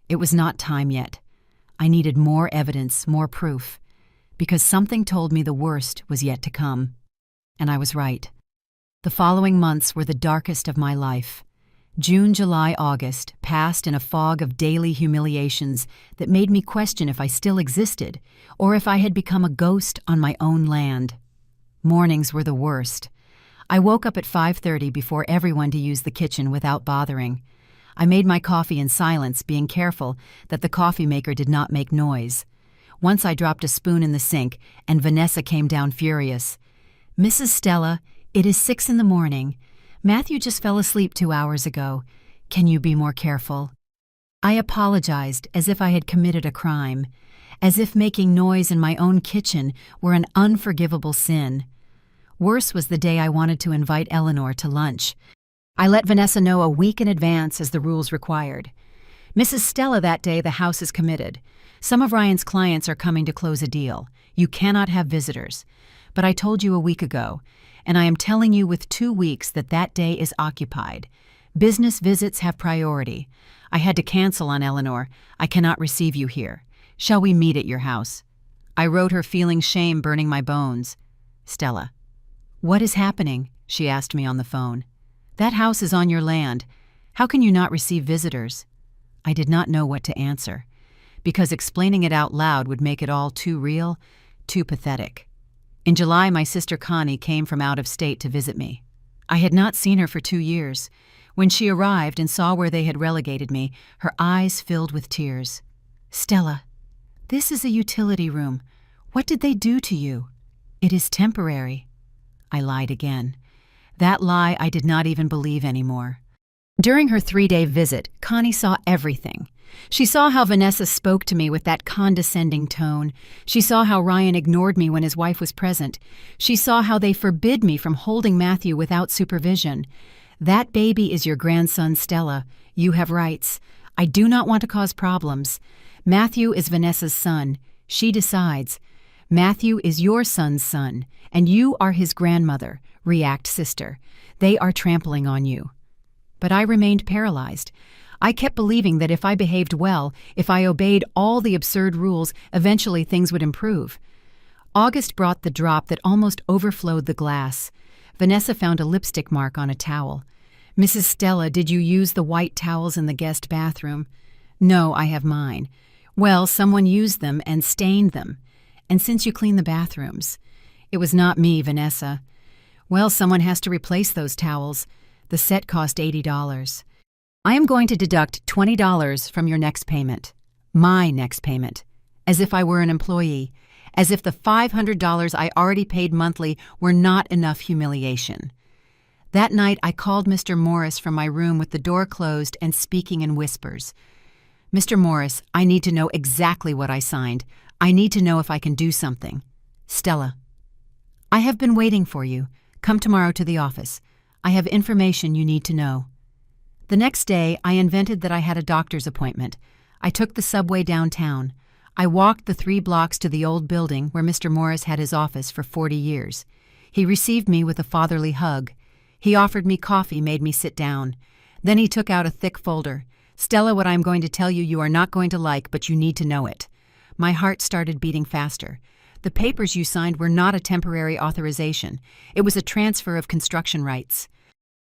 It was not time yet. I needed more evidence, more proof, because something told me the worst was yet to come. And I was right. The following months were the darkest of my life. June, July, August passed in a fog of daily humiliations that made me question if I still existed, or if I had become a ghost on my own land. Mornings were the worst. I woke up at 5:30 before everyone to use the kitchen without bothering. I made my coffee in silence, being careful that the coffee maker did not make noise. Once I dropped a spoon in the sink, and Vanessa came down furious. "Mrs. Stella, it is 6 in the morning. Matthew just fell asleep 2 hours ago. Can you be more careful?" I apologized as if I had committed a crime, as if making noise in my own kitchen were an unforgivable sin. Worse was the day I wanted to invite Eleanor to lunch. I let Vanessa know a week in advance as the rules required. "Mrs. Stella, that day the house is committed. Some of Ryan's clients are coming to close a deal. You cannot have visitors. But I told you a week ago, and I am telling you with 2 weeks that day is occupied. Business visits have priority. I had to cancel on Eleanor. I cannot receive you here. Shall we meet at your house?" I wrote her, feeling shame burning my bones. "Stella, what is happening?" she asked me on the phone. "That house is on your land. How can you not receive visitors?" I did not know what to answer, because explaining it out loud would make it all too real, too pathetic. In July, my sister Connie came from out of state to visit me. I had not seen her for 2 years. When she arrived and saw where they had relegated me, her eyes filled with tears. "Stella, this is a utility room. What did they do to you?" "It is temporary." I lied again. That lie I did not even believe anymore. During her 3-day visit, Connie saw everything. She saw how Vanessa spoke to me with that condescending tone. She saw how Ryan ignored me when his wife was present. She saw how they forbid me from holding Matthew without supervision. "That baby is your grandson, Stella. You have rights. I do not want to cause problems. Matthew is Vanessa's son. She decides. Matthew is your son's son, and you are his grandmother. React, sister. They are trampling on you." But I remained paralyzed. I kept believing that if I behaved well, if I obeyed all the absurd rules, eventually things would improve. August brought the drop that almost overflowed the glass. Vanessa found a lipstick mark on a towel. "Mrs. Stella, did you use the white towels in the guest bathroom?" "No, I have mine." "Well, someone used them and stained them. And since you clean the bathrooms." "It was not me, Vanessa." "Well, someone has to replace those towels. The set cost $80. I am going to deduct $20 from your next payment. My next payment. As if I were an employee. as if the $500 I already paid monthly were not enough humiliation. That night, I called Mr. Morris from my room with the door closed and speaking in whispers. "Mr. Morris, I need to know exactly what I signed. I need to know if I can do something. Stella." "I have been waiting for you. Come tomorrow to the office. I have information you need to know." The next day, I invented that I had a doctor's appointment. I took the subway downtown. I walked the 3 blocks to the old building where Mr. Morris had his office for 40 years. He received me with a fatherly hug. He offered me coffee, made me sit down. Then he took out a thick folder. "Stella, what I'm going to tell you, you are not going to like, but you need to know it." My heart started beating faster. "The papers you signed were not a temporary authorization. It was a transfer of construction rights.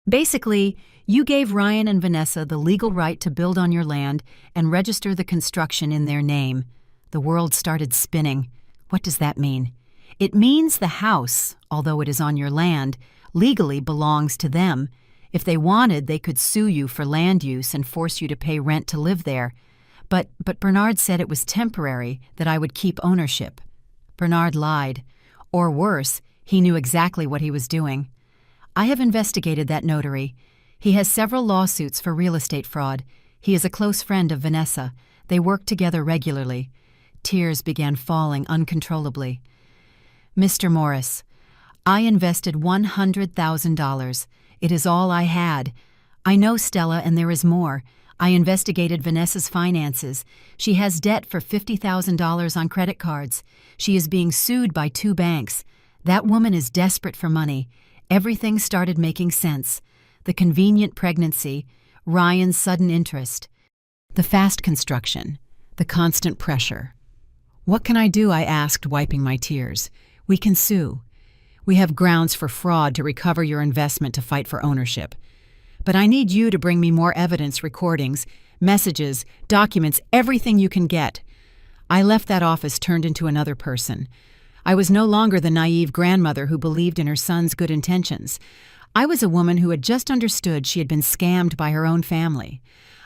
Basically, you gave Ryan and Vanessa the legal right to build on your land and register the construction in their name." The world started spinning. What does that mean? It means the house, although it is on your land, legally belongs to them. If they wanted, they could sue you for land use and force you to pay rent to live there. But Bernard said it was temporary, that I would keep ownership. Bernard lied. Or worse, he knew exactly what he was doing. I have investigated that notary. He has several lawsuits for real estate fraud. He is a close friend of Vanessa. They work together regularly. Tears began falling uncontrollably. "Mr. Morris, I invested $100,000. It is all I had. I know Stella, and there is more. I investigated Vanessa's finances. She has debt for $50,000 on credit cards. She is being sued by 2 banks. That woman is desperate for money. Everything started making sense. The convenient pregnancy, Ryan's sudden interest, the fast construction, the constant pressure. What can I do?" I asked, wiping my tears. "We can sue. We have grounds for fraud to recover your investment to fight for ownership. But I need you to bring me more evidence, recordings, messages, documents, everything you can get." I left that office turned into another person. I was no longer the naive grandmother who believed in her son's good intentions. I was a woman who had just understood she had been scammed by her own family.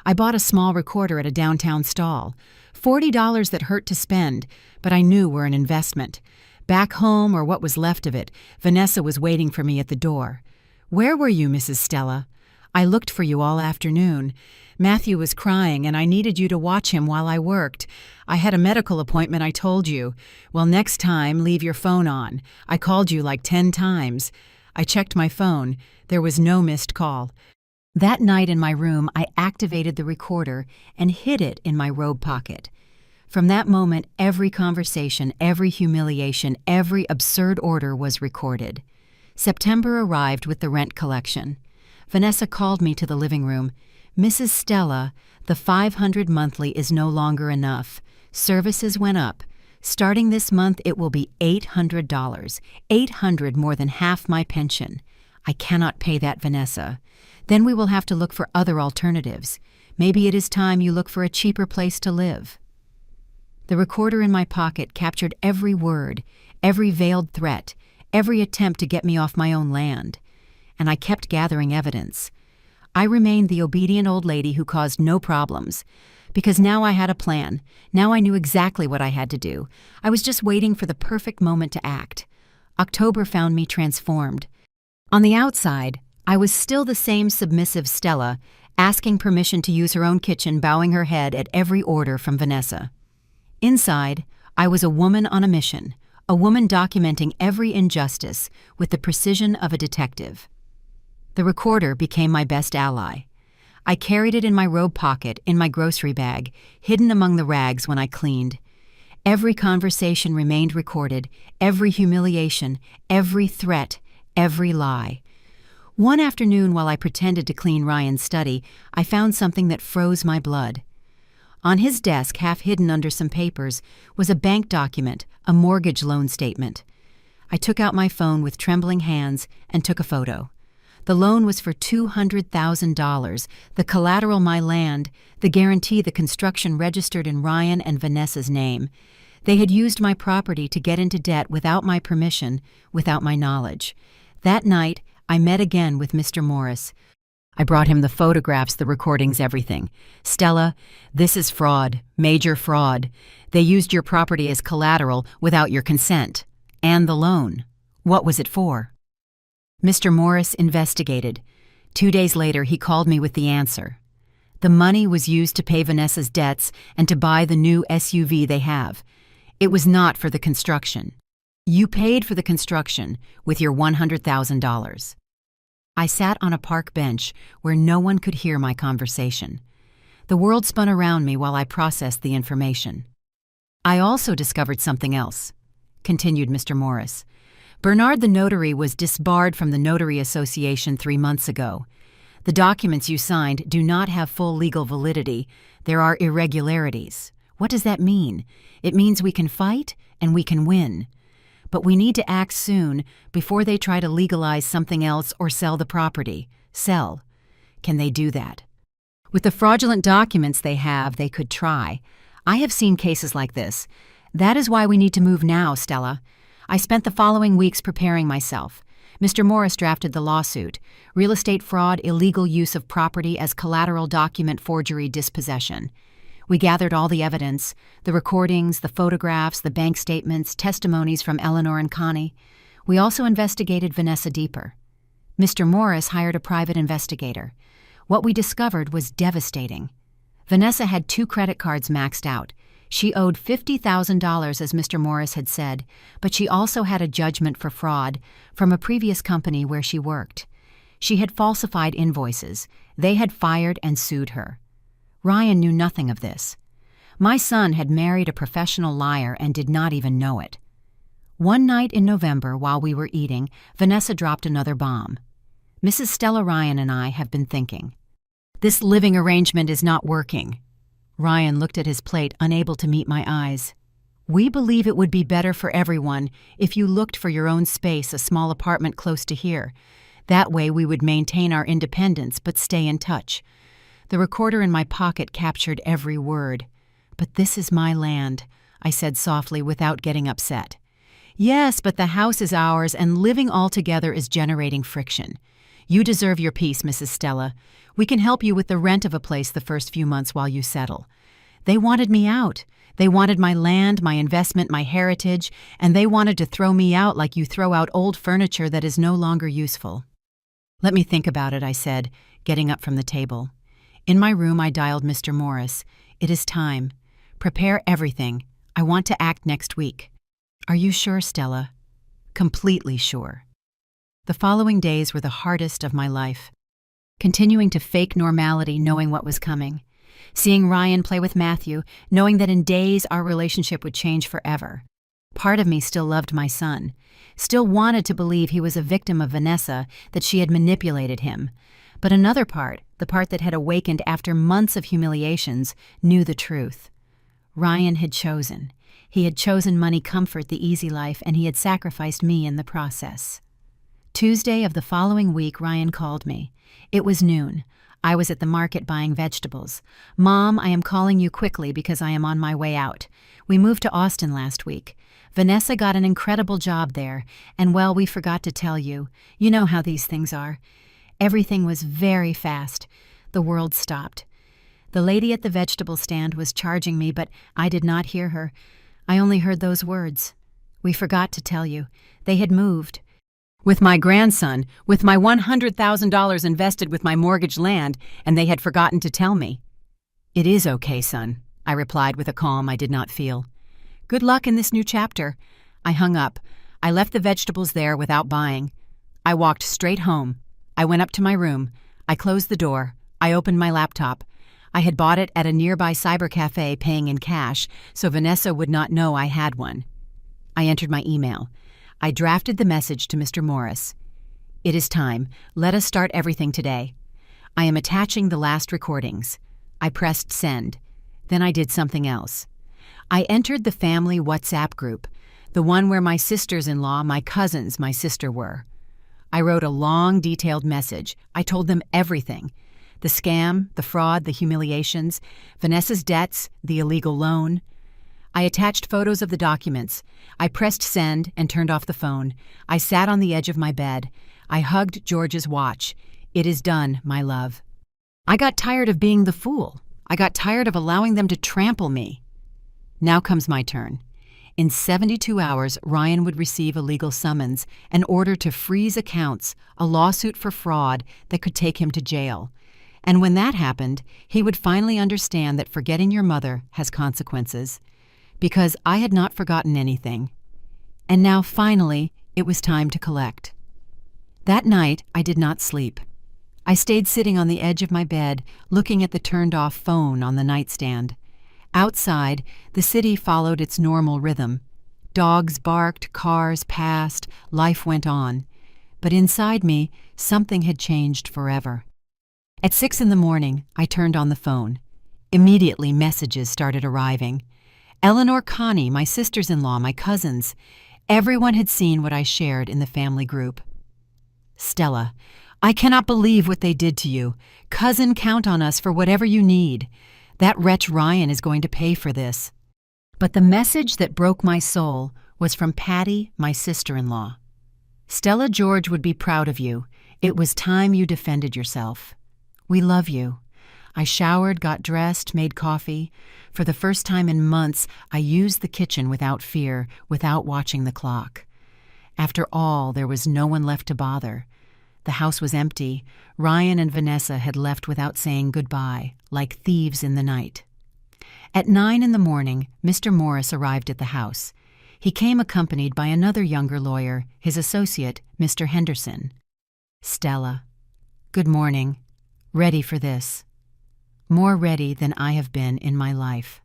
I bought a small recorder at a downtown stall. $40 that hurt to spend, but I knew were an investment. Back home, or what was left of it, Vanessa was waiting for me at the door. "Where were you, Mrs. Stella? I looked for you all afternoon. Matthew was crying, and I needed you to watch him while I worked. I had a medical appointment, I told you. Well, next time, leave your phone on. I called you like 10 times. I checked my phone. There was no missed call." That night in my room, I activated the recorder and hid it in my robe pocket. From that moment, every conversation, every humiliation, every absurd order was recorded. September arrived with the rent collection. Vanessa called me to the living room. "Mrs. Stella, the $500 monthly is no longer enough. Services went up. Starting this month, it will be $800. $800 more than half my pension. I cannot pay that, Vanessa. Then we will have to look for other alternatives. Maybe it is time you look for a cheaper place to live." The recorder in my pocket captured every word, every veiled threat, every attempt to get me off my own land. And I kept gathering evidence. I remained the obedient old lady who caused no problems, because now I had a plan. Now I knew exactly what I had to do. I was just waiting for the perfect moment to act. October found me transformed. On the outside, I was still the same submissive Stella, asking permission to use her own kitchen, bowing her head at every order from Vanessa. Inside, I was a woman on a mission, a woman documenting every injustice with the precision of a detective. The recorder became my best ally. I carried it in my robe pocket, in my grocery bag, hidden among the rags when I cleaned. Every conversation remained recorded, every humiliation, every threat, every lie. One afternoon, while I pretended to clean Ryan's study, I found something that froze my blood. On his desk, half hidden under some papers, was a bank document, a mortgage loan statement. I took out my phone with trembling hands and took a photo. The loan was for $200,000, the collateral my land, the guarantee the construction registered in Ryan and Vanessa's name. They had used my property to get into debt without my permission, without my knowledge. That night, I met again with Mr. Morris. I brought him the photographs, the recordings, everything. "Stella, this is fraud, major fraud. They used your property as collateral without your consent. And the loan. What was it for?" Mr. Morris investigated. 2 days later, he called me with the answer. The money was used to pay Vanessa's debts and to buy the new SUV they have. It was not for the construction. You paid for the construction with your $100,000. I sat on a park bench where no one could hear my conversation. The world spun around me while I processed the information. "I also discovered something else," continued Mr. Morris. "Bernard the notary was disbarred from the Notary Association 3 months ago. The documents you signed do not have full legal validity. There are irregularities. What does that mean? It means we can fight and we can win. But we need to act soon before they try to legalize something else or sell the property. Sell. Can they do that? With the fraudulent documents they have, they could try. I have seen cases like this. That is why we need to move now, Stella. I spent the following weeks preparing myself. Mr. Morris drafted the lawsuit. Real estate fraud, illegal use of property as collateral, document forgery, dispossession. We gathered all the evidence, the recordings, the photographs, the bank statements, testimonies from Eleanor and Connie. We also investigated Vanessa deeper. Mr. Morris hired a private investigator. What we discovered was devastating. Vanessa had 2 credit cards maxed out. She owed $50,000, as Mr. Morris had said, but she also had a judgment for fraud from a previous company where she worked. She had falsified invoices. They had fired and sued her. Ryan knew nothing of this. My son had married a professional liar and did not even know it. One night in November, while we were eating, Vanessa dropped another bomb. "Mrs. Stella Ryan and I have been thinking. This living arrangement is not working." Ryan looked at his plate, unable to meet my eyes. "We believe it would be better for everyone if you looked for your own space, a small apartment close to here. That way we would maintain our independence but stay in touch." The recorder in my pocket captured every word. "But this is my land," I said softly without getting upset. "Yes, but the house is ours and living all together is generating friction. You deserve your peace, Mrs. Stella. We can help you with the rent of a place the first few months while you settle." They wanted me out. They wanted my land, my investment, my heritage, and they wanted to throw me out like you throw out old furniture that is no longer useful. "Let me think about it," I said, getting up from the table. In my room, I dialed Mr. Morris. "It is time. Prepare everything. I want to act next week." "Are you sure, Stella?" "Completely sure." The following days were the hardest of my life. Continuing to fake normality, knowing what was coming. Seeing Ryan play with Matthew, knowing that in days our relationship would change forever. Part of me still loved my son, still wanted to believe he was a victim of Vanessa, that she had manipulated him. But another part, the part that had awakened after months of humiliations, knew the truth. Ryan had chosen. He had chosen money comfort, the easy life, and he had sacrificed me in the process. Tuesday of the following week, Ryan called me. It was noon. I was at the market buying vegetables. "Mom, I am calling you quickly because I am on my way out. We moved to Austin last week. Vanessa got an incredible job there, and well, we forgot to tell you. You know how these things are. Everything was very fast. The world stopped. The lady at the vegetable stand was charging me, but I did not hear her. I only heard those words. We forgot to tell you. They had moved. With my grandson, with my $100,000 invested with my mortgaged land, and they had forgotten to tell me." "It is okay, son," I replied with a calm I did not feel. "Good luck in this new chapter." I hung up. I left the vegetables there without buying. I walked straight home. I went up to my room. I closed the door. I opened my laptop. I had bought it at a nearby cyber cafe, paying in cash, so Vanessa would not know I had one. I entered my email. I drafted the message to Mr. Morris. "It is time. Let us start everything today. I am attaching the last recordings." I pressed send. Then I did something else. I entered the family WhatsApp group, the one where my sisters-in-law, my cousins, my sister were. I wrote a long, detailed message. I told them everything. The scam, the fraud, the humiliations, Vanessa's debts, the illegal loan. I attached photos of the documents. I pressed send and turned off the phone. I sat on the edge of my bed. I hugged George's watch. It is done, my love. I got tired of being the fool. I got tired of allowing them to trample me. Now comes my turn. In 72 hours, Ryan would receive a legal summons, an order to freeze accounts, a lawsuit for fraud that could take him to jail. And when that happened, he would finally understand that forgetting your mother has consequences. Because I had not forgotten anything. And now, finally, it was time to collect. That night, I did not sleep. I stayed sitting on the edge of my bed, looking at the turned-off phone on the nightstand. Outside, the city followed its normal rhythm. Dogs barked, cars passed, life went on. But inside me, something had changed forever. At 6 a.m, I turned on the phone. Immediately, messages started arriving. Eleanor, Connie, my sisters-in-law, my cousins, everyone had seen what I shared in the family group. Stella, I cannot believe what they did to you. Cousin, count on us for whatever you need. That wretch Ryan is going to pay for this. But the message that broke my soul was from Patty, my sister-in-law. Stella George would be proud of you. It was time you defended yourself. We love you. I showered, got dressed, made coffee. For the first time in months, I used the kitchen without fear, without watching the clock. After all, there was no one left to bother. The house was empty. Ryan and Vanessa had left without saying goodbye, like thieves in the night. At 9 a.m, Mr. Morris arrived at the house. He came accompanied by another younger lawyer, his associate, Mr. Henderson. Stella, good morning. Ready for this. More ready than I have been in my life.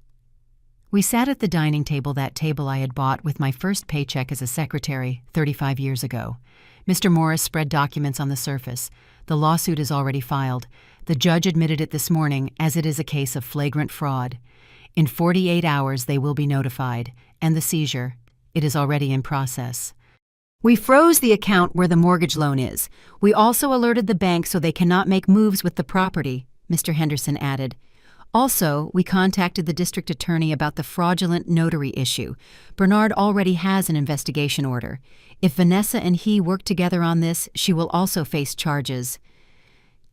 We sat at the dining table, that table I had bought with my first paycheck as a secretary 35 years ago. Mr. Morris spread documents on the surface. The lawsuit is already filed. The judge admitted it this morning, as it is a case of flagrant fraud. In 48 hours they will be notified, and the seizure, it is already in process. We froze the account where the mortgage loan is. We also alerted the bank so they cannot make moves with the property, Mr. Henderson added. Also, we contacted the district attorney about the fraudulent notary issue. Bernard already has an investigation order. If Vanessa and he work together on this, she will also face charges.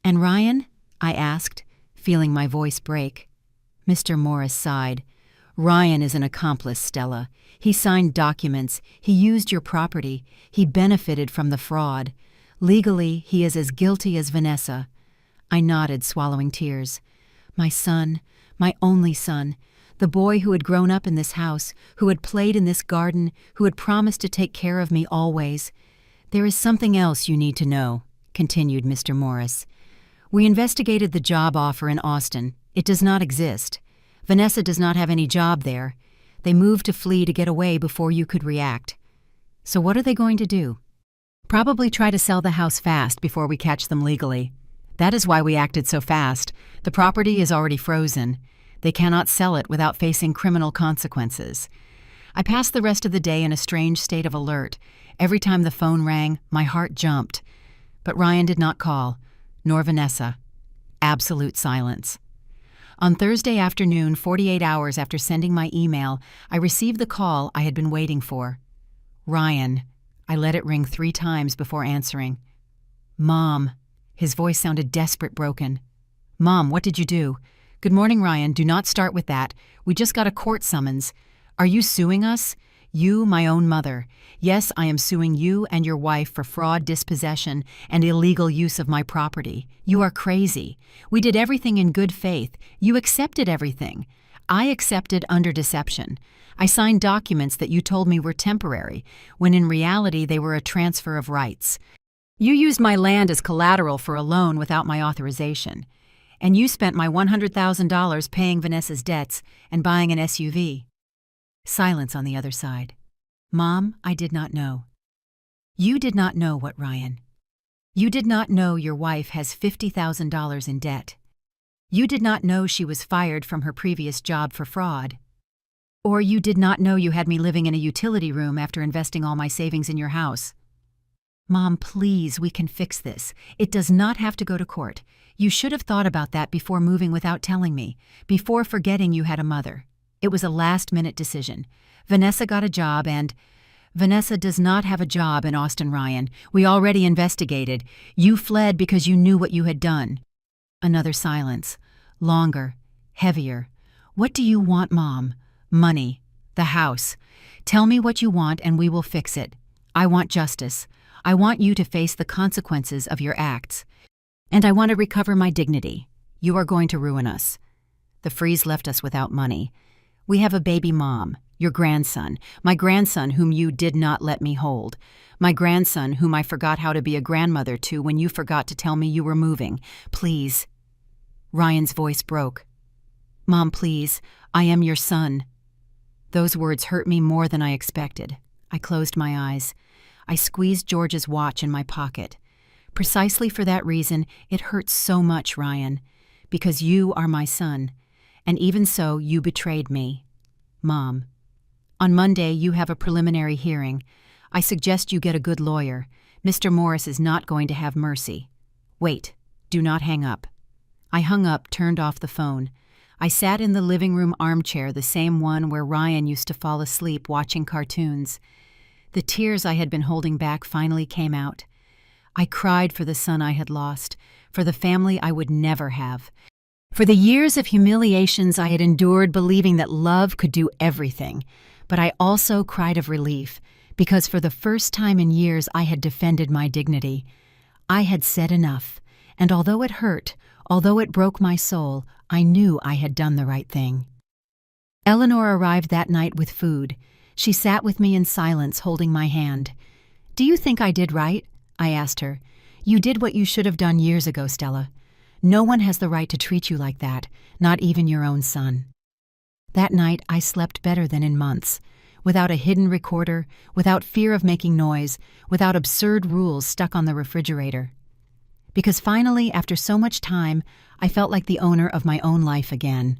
And Ryan? I asked, feeling my voice break. Mr. Morris sighed. Ryan is an accomplice, Stella. He signed documents. He used your property. He benefited from the fraud. Legally, he is as guilty as Vanessa. I nodded, swallowing tears. My son, my only son, the boy who had grown up in this house, who had played in this garden, who had promised to take care of me always. There is something else you need to know, continued Mr. Morris. We investigated the job offer in Austin. It does not exist. Vanessa does not have any job there. They moved to flee to get away before you could react. So what are they going to do? Probably try to sell the house fast before we catch them legally. That is why we acted so fast. The property is already frozen. They cannot sell it without facing criminal consequences. I passed the rest of the day in a strange state of alert. Every time the phone rang, my heart jumped. But Ryan did not call, nor Vanessa. Absolute silence. On Thursday afternoon, 48 hours after sending my email, I received the call I had been waiting for. Ryan. I let it ring 3 times before answering. Mom. His voice sounded desperate, broken. Mom, what did you do? Good morning, Ryan. Do not start with that. We just got a court summons. Are you suing us? You, my own mother. Yes, I am suing you and your wife for fraud, dispossession, and illegal use of my property. You are crazy. We did everything in good faith. You accepted everything. I accepted under deception. I signed documents that you told me were temporary, when in reality they were a transfer of rights. You used my land as collateral for a loan without my authorization. And you spent my $100,000 paying Vanessa's debts and buying an SUV. Silence on the other side. Mom, I did not know. You did not know what, Ryan? You did not know your wife has $50,000 in debt. You did not know she was fired from her previous job for fraud. Or you did not know you had me living in a utility room after investing all my savings in your house. Mom, please, we can fix this. It does not have to go to court. You should have thought about that before moving without telling me, before forgetting you had a mother. It was a last-minute decision. Vanessa got a job and... Vanessa does not have a job in Austin, Ryan. We already investigated. You fled because you knew what you had done. Another silence. Longer. Heavier. What do you want, Mom? Money. The house. Tell me what you want and we will fix it. I want justice. I want you to face the consequences of your acts. And I want to recover my dignity. You are going to ruin us. The freeze left us without money. We have a baby mom, your grandson, my grandson whom you did not let me hold, my grandson whom I forgot how to be a grandmother to when you forgot to tell me you were moving. Please. Ryan's voice broke. Mom, please, I am your son. Those words hurt me more than I expected. I closed my eyes. I squeezed George's watch in my pocket. Precisely for that reason, it hurts so much, Ryan, because you are my son. And even so, you betrayed me. Mom, on Monday you have a preliminary hearing. I suggest you get a good lawyer. Mr. Morris is not going to have mercy. Wait, do not hang up. I hung up, turned off the phone. I sat in the living room armchair, the same one where Ryan used to fall asleep watching cartoons. The tears I had been holding back finally came out. I cried for the son I had lost, for the family I would never have, for the years of humiliations I had endured believing that love could do everything. But I also cried of relief, because for the first time in years I had defended my dignity. I had said enough, and although it hurt, although it broke my soul, I knew I had done the right thing. Eleanor arrived that night with food. She sat with me in silence, holding my hand. "Do you think I did right?" I asked her. "You did what you should have done years ago, Stella. No one has the right to treat you like that, not even your own son." That night I slept better than in months, without a hidden recorder, without fear of making noise, without absurd rules stuck on the refrigerator. Because finally, after so much time, I felt like the owner of my own life again.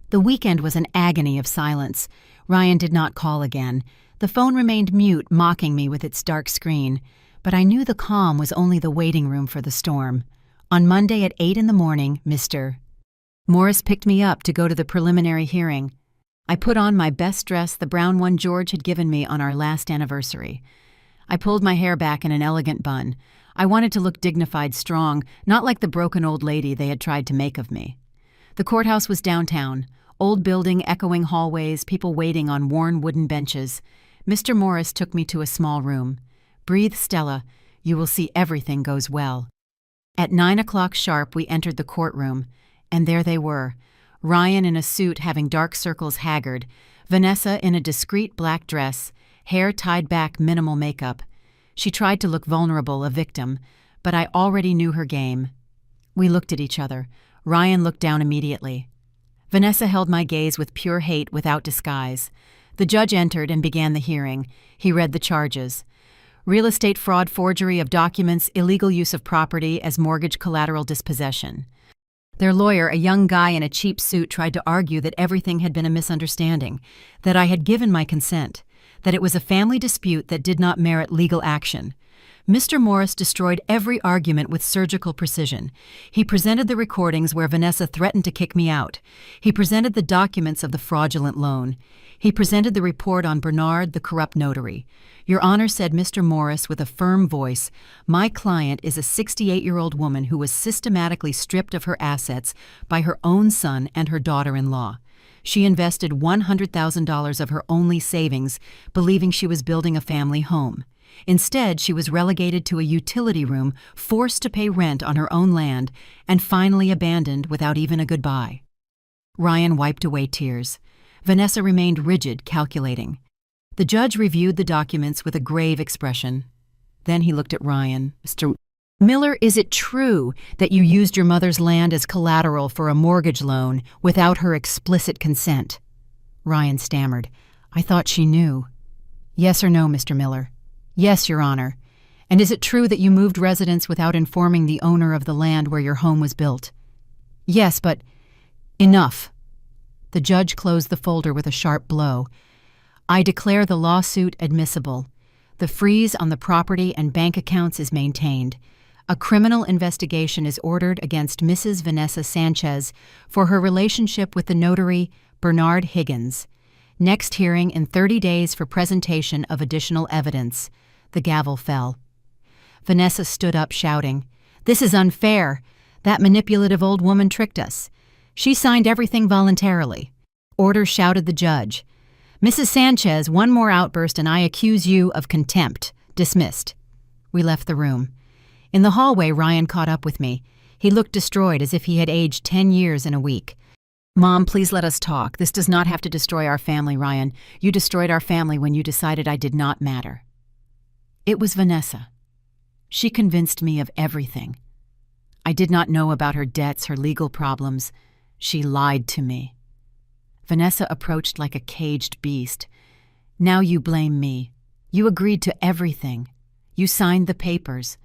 The weekend was an agony of silence. Ryan did not call again. The phone remained mute, mocking me with its dark screen. But I knew the calm was only the waiting room for the storm. On Monday at 8 in the morning, Mr. Morris picked me up to go to the preliminary hearing. I put on my best dress, the brown one George had given me on our last anniversary. I pulled my hair back in an elegant bun. I wanted to look dignified, strong, not like the broken old lady they had tried to make of me. The courthouse was downtown, old building, echoing hallways, people waiting on worn wooden benches. Mr. Morris took me to a small room. "Breathe, Stella. You will see everything goes well." At 9 o'clock sharp, we entered the courtroom, and there they were, Ryan in a suit having dark circles haggard, Vanessa in a discreet black dress, hair tied back, minimal makeup. She tried to look vulnerable, a victim, but I already knew her game. We looked at each other. Ryan looked down immediately. Vanessa held my gaze with pure hate without disguise. The judge entered and began the hearing. He read the charges. Real estate fraud, forgery of documents, illegal use of property as mortgage collateral dispossession. Their lawyer, a young guy in a cheap suit, tried to argue that everything had been a misunderstanding, that I had given my consent, that it was a family dispute that did not merit legal action. Mr. Morris destroyed every argument with surgical precision. He presented the recordings where Vanessa threatened to kick me out. He presented the documents of the fraudulent loan. He presented the report on Bernard, the corrupt notary. "Your Honor," said Mr. Morris with a firm voice, "my client is a 68-year-old woman who was systematically stripped of her assets by her own son and her daughter-in-law. She invested $100,000 of her only savings, believing she was building a family home. Instead, she was relegated to a utility room, forced to pay rent on her own land, and finally abandoned without even a goodbye." Ryan wiped away tears. Vanessa remained rigid, calculating. The judge reviewed the documents with a grave expression. Then he looked at Ryan. "Mr. Miller, is it true that you used your mother's land as collateral for a mortgage loan without her explicit consent?" Ryan stammered. "I thought she knew." "Yes or no, Mr. Miller?" "Yes, Your Honor." "And is it true that you moved residence without informing the owner of the land where your home was built?" "Yes, but—" "Enough." The judge closed the folder with a sharp blow. "I declare the lawsuit admissible. The freeze on the property and bank accounts is maintained. A criminal investigation is ordered against Mrs. Vanessa Sanchez for her relationship with the notary Bernard Higgins. Next hearing in 30 days for presentation of additional evidence. The gavel fell. Vanessa stood up shouting, "This is unfair. That manipulative old woman tricked us. She signed everything voluntarily." "Order," shouted the judge. "Mrs. Sanchez, one more outburst and I accuse you of contempt. Dismissed." We left the room. In the hallway, Ryan caught up with me. He looked destroyed, as if he had aged 10 years in a week. "Mom, please let us talk. This does not have to destroy our family, Ryan. You destroyed our family when you decided I did not matter." It was Vanessa. She convinced me of everything. I did not know about her debts, her legal problems. She lied to me. Vanessa approached like a caged beast. "Now you blame me. You agreed to everything. You signed the papers.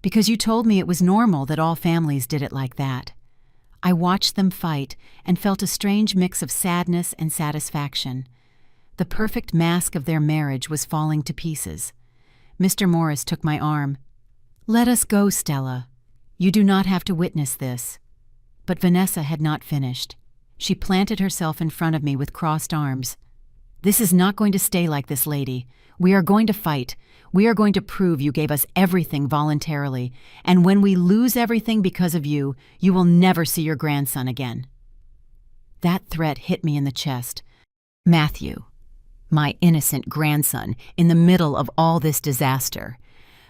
Because you told me it was normal that all families did it like that." I watched them fight and felt a strange mix of sadness and satisfaction. The perfect mask of their marriage was falling to pieces. Mr. Morris took my arm. "Let us go, Stella. You do not have to witness this." But Vanessa had not finished. She planted herself in front of me with crossed arms. "This is not going to stay like this, lady. We are going to fight. We are going to prove you gave us everything voluntarily, and when we lose everything because of you, you will never see your grandson again." That threat hit me in the chest. Matthew, my innocent grandson, in the middle of all this disaster.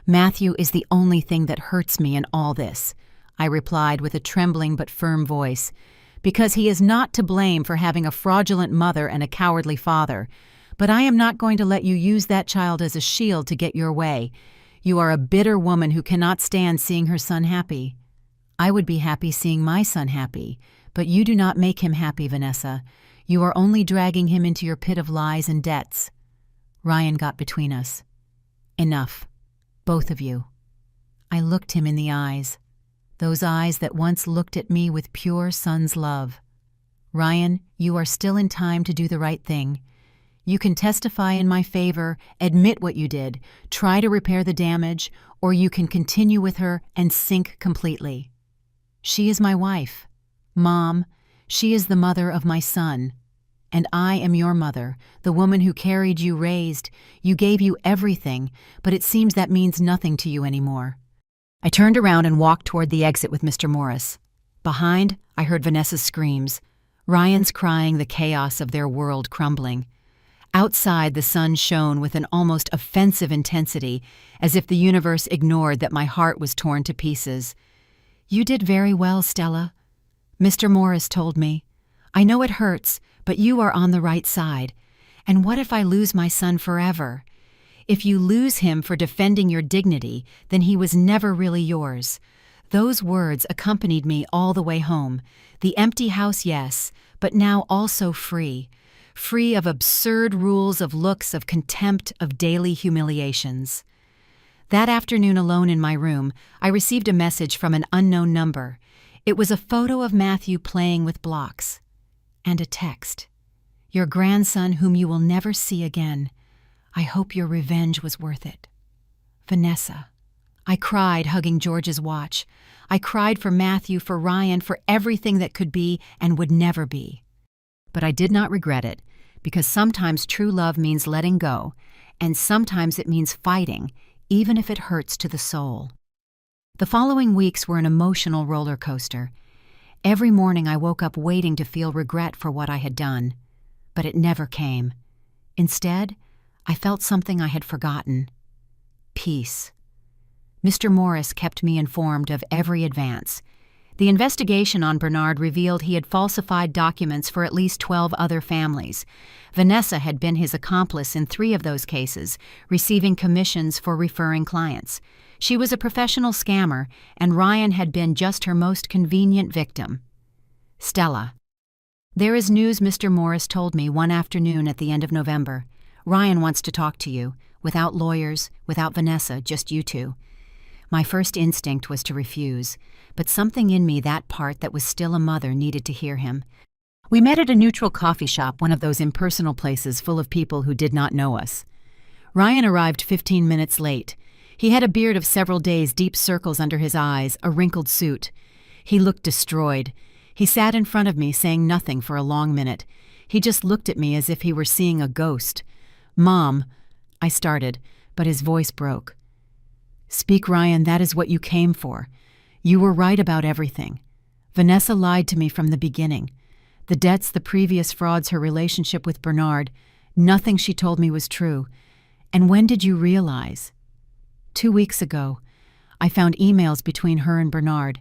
"Matthew is the only thing that hurts me in all this," I replied with a trembling but firm voice, "because he is not to blame for having a fraudulent mother and a cowardly father. But I am not going to let you use that child as a shield to get your way. You are a bitter woman who cannot stand seeing her son happy." "I would be happy seeing my son happy, but you do not make him happy, Vanessa. You are only dragging him into your pit of lies and debts." Ryan got between us. "Enough, both of you." I looked him in the eyes, those eyes that once looked at me with pure son's love. "Ryan, you are still in time to do the right thing. You can testify in my favor, admit what you did, try to repair the damage, or you can continue with her and sink completely. She is my wife. Mom, she is the mother of my son. And I am your mother, the woman who carried you, raised. You gave you everything, but it seems that means nothing to you anymore." I turned around and walked toward the exit with Mr. Morris. Behind, I heard Vanessa's screams, Ryan's crying, the chaos of their world crumbling. Outside, the sun shone with an almost offensive intensity, as if the universe ignored that my heart was torn to pieces. "You did very well, Stella," Mr. Morris told me. "I know it hurts, but you are on the right side. And what if I lose my son forever? If you lose him for defending your dignity, then he was never really yours." Those words accompanied me all the way home. The empty house, yes, but now also free. Free of absurd rules, of looks, of contempt, of daily humiliations. That afternoon, alone in my room, I received a message from an unknown number. It was a photo of Matthew playing with blocks. And a text. "Your grandson, whom you will never see again. I hope your revenge was worth it. Vanessa." I cried, hugging George's watch. I cried for Matthew, for Ryan, for everything that could be and would never be. But I did not regret it, because sometimes true love means letting go, and sometimes it means fighting, even if it hurts to the soul. The following weeks were an emotional roller coaster. Every morning I woke up waiting to feel regret for what I had done, but it never came. Instead, I felt something I had forgotten. Peace. Mr. Morris kept me informed of every advance. The investigation on Bernard revealed he had falsified documents for at least 12 other families. Vanessa had been his accomplice in 3 of those cases, receiving commissions for referring clients. She was a professional scammer, and Ryan had been just her most convenient victim. "Stella, there is news Mr. Morris told me one afternoon at the end of November. Ryan wants to talk to you, without lawyers, without Vanessa, just you two." My first instinct was to refuse, but something in me, that part that was still a mother, needed to hear him. We met at a neutral coffee shop, one of those impersonal places full of people who did not know us. Ryan arrived 15 minutes late. He had a beard of several days, deep circles under his eyes, a wrinkled suit. He looked destroyed. He sat in front of me, saying nothing for a long minute. He just looked at me as if he were seeing a ghost. "Mom," I started, but his voice broke. "Speak, Ryan, that is what you came for. You were right about everything. Vanessa lied to me from the beginning. The debts, the previous frauds, her relationship with Bernard, nothing she told me was true. And when did you realize?" 2 weeks ago. I found emails between her and Bernard.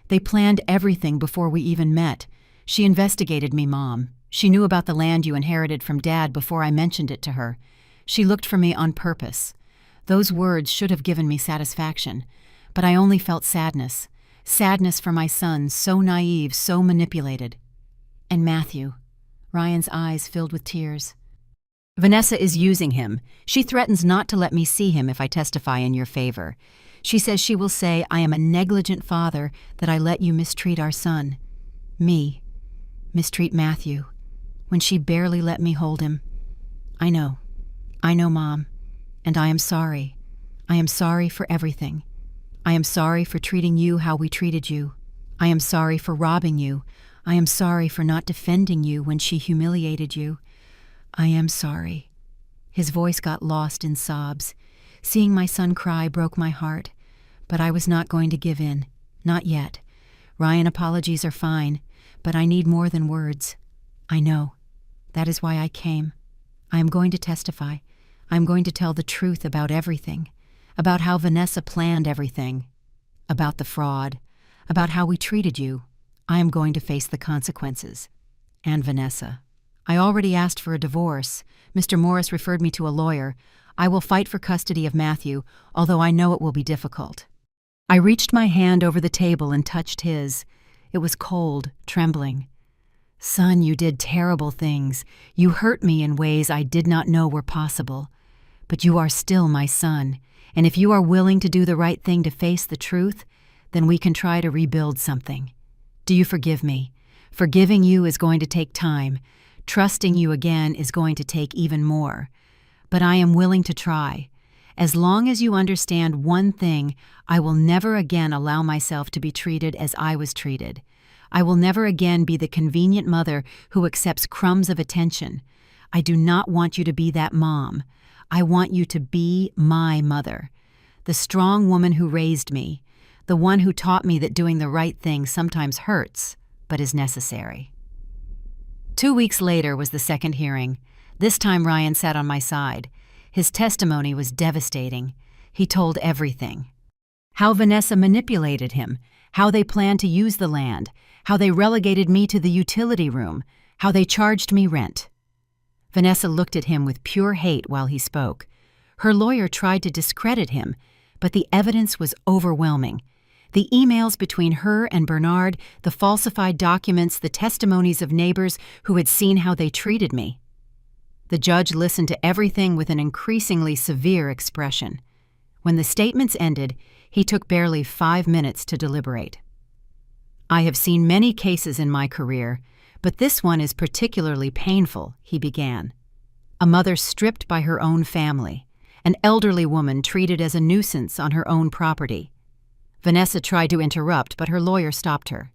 They planned everything before we even met. She investigated me, Mom. She knew about the land you inherited from Dad before I mentioned it to her. She looked for me on purpose. Those words should have given me satisfaction, but I only felt sadness. Sadness for my son, so naive, so manipulated. And Matthew. Ryan's eyes filled with tears. "Vanessa is using him. She threatens not to let me see him if I testify in your favor. She says she will say I am a negligent father, that I let you mistreat our son. Me. Mistreat Matthew, when she barely let me hold him. I know, Mom, and I am sorry. I am sorry for everything. I am sorry for treating you how we treated you. I am sorry for robbing you. I am sorry for not defending you when she humiliated you. I am sorry." His voice got lost in sobs. Seeing my son cry broke my heart, but I was not going to give in. Not yet. "Ryan, apologies are fine, but I need more than words. I know. That is why I came. I am going to testify. I am going to tell the truth about everything. About how Vanessa planned everything. About the fraud. About how we treated you. I am going to face the consequences. And Vanessa. I already asked for a divorce. Mr. Morris referred me to a lawyer. I will fight for custody of Matthew, although I know it will be difficult." I reached my hand over the table and touched his. It was cold, trembling. "Son, you did terrible things. You hurt me in ways I did not know were possible. But you are still my son, and if you are willing to do the right thing to face the truth, then we can try to rebuild something. Do you forgive me? Forgiving you is going to take time. Trusting you again is going to take even more. But I am willing to try. As long as you understand one thing, I will never again allow myself to be treated as I was treated. I will never again be the convenient mother who accepts crumbs of attention. I do not want you to be that mom. I want you to be my mother. The strong woman who raised me. The one who taught me that doing the right thing sometimes hurts, but is necessary." 2 weeks later was the second hearing. This time Ryan sat on my side. His testimony was devastating. He told everything. How Vanessa manipulated him, how they planned to use the land, how they relegated me to the utility room, how they charged me rent. Vanessa looked at him with pure hate while he spoke. Her lawyer tried to discredit him, but the evidence was overwhelming. The emails between her and Bernard, the falsified documents, the testimonies of neighbors who had seen how they treated me. The judge listened to everything with an increasingly severe expression. When the statements ended, he took barely 5 minutes to deliberate. "I have seen many cases in my career, but this one is particularly painful," he began. A mother stripped by her own family, an elderly woman treated as a nuisance on her own property. Vanessa tried to interrupt, but her lawyer stopped her.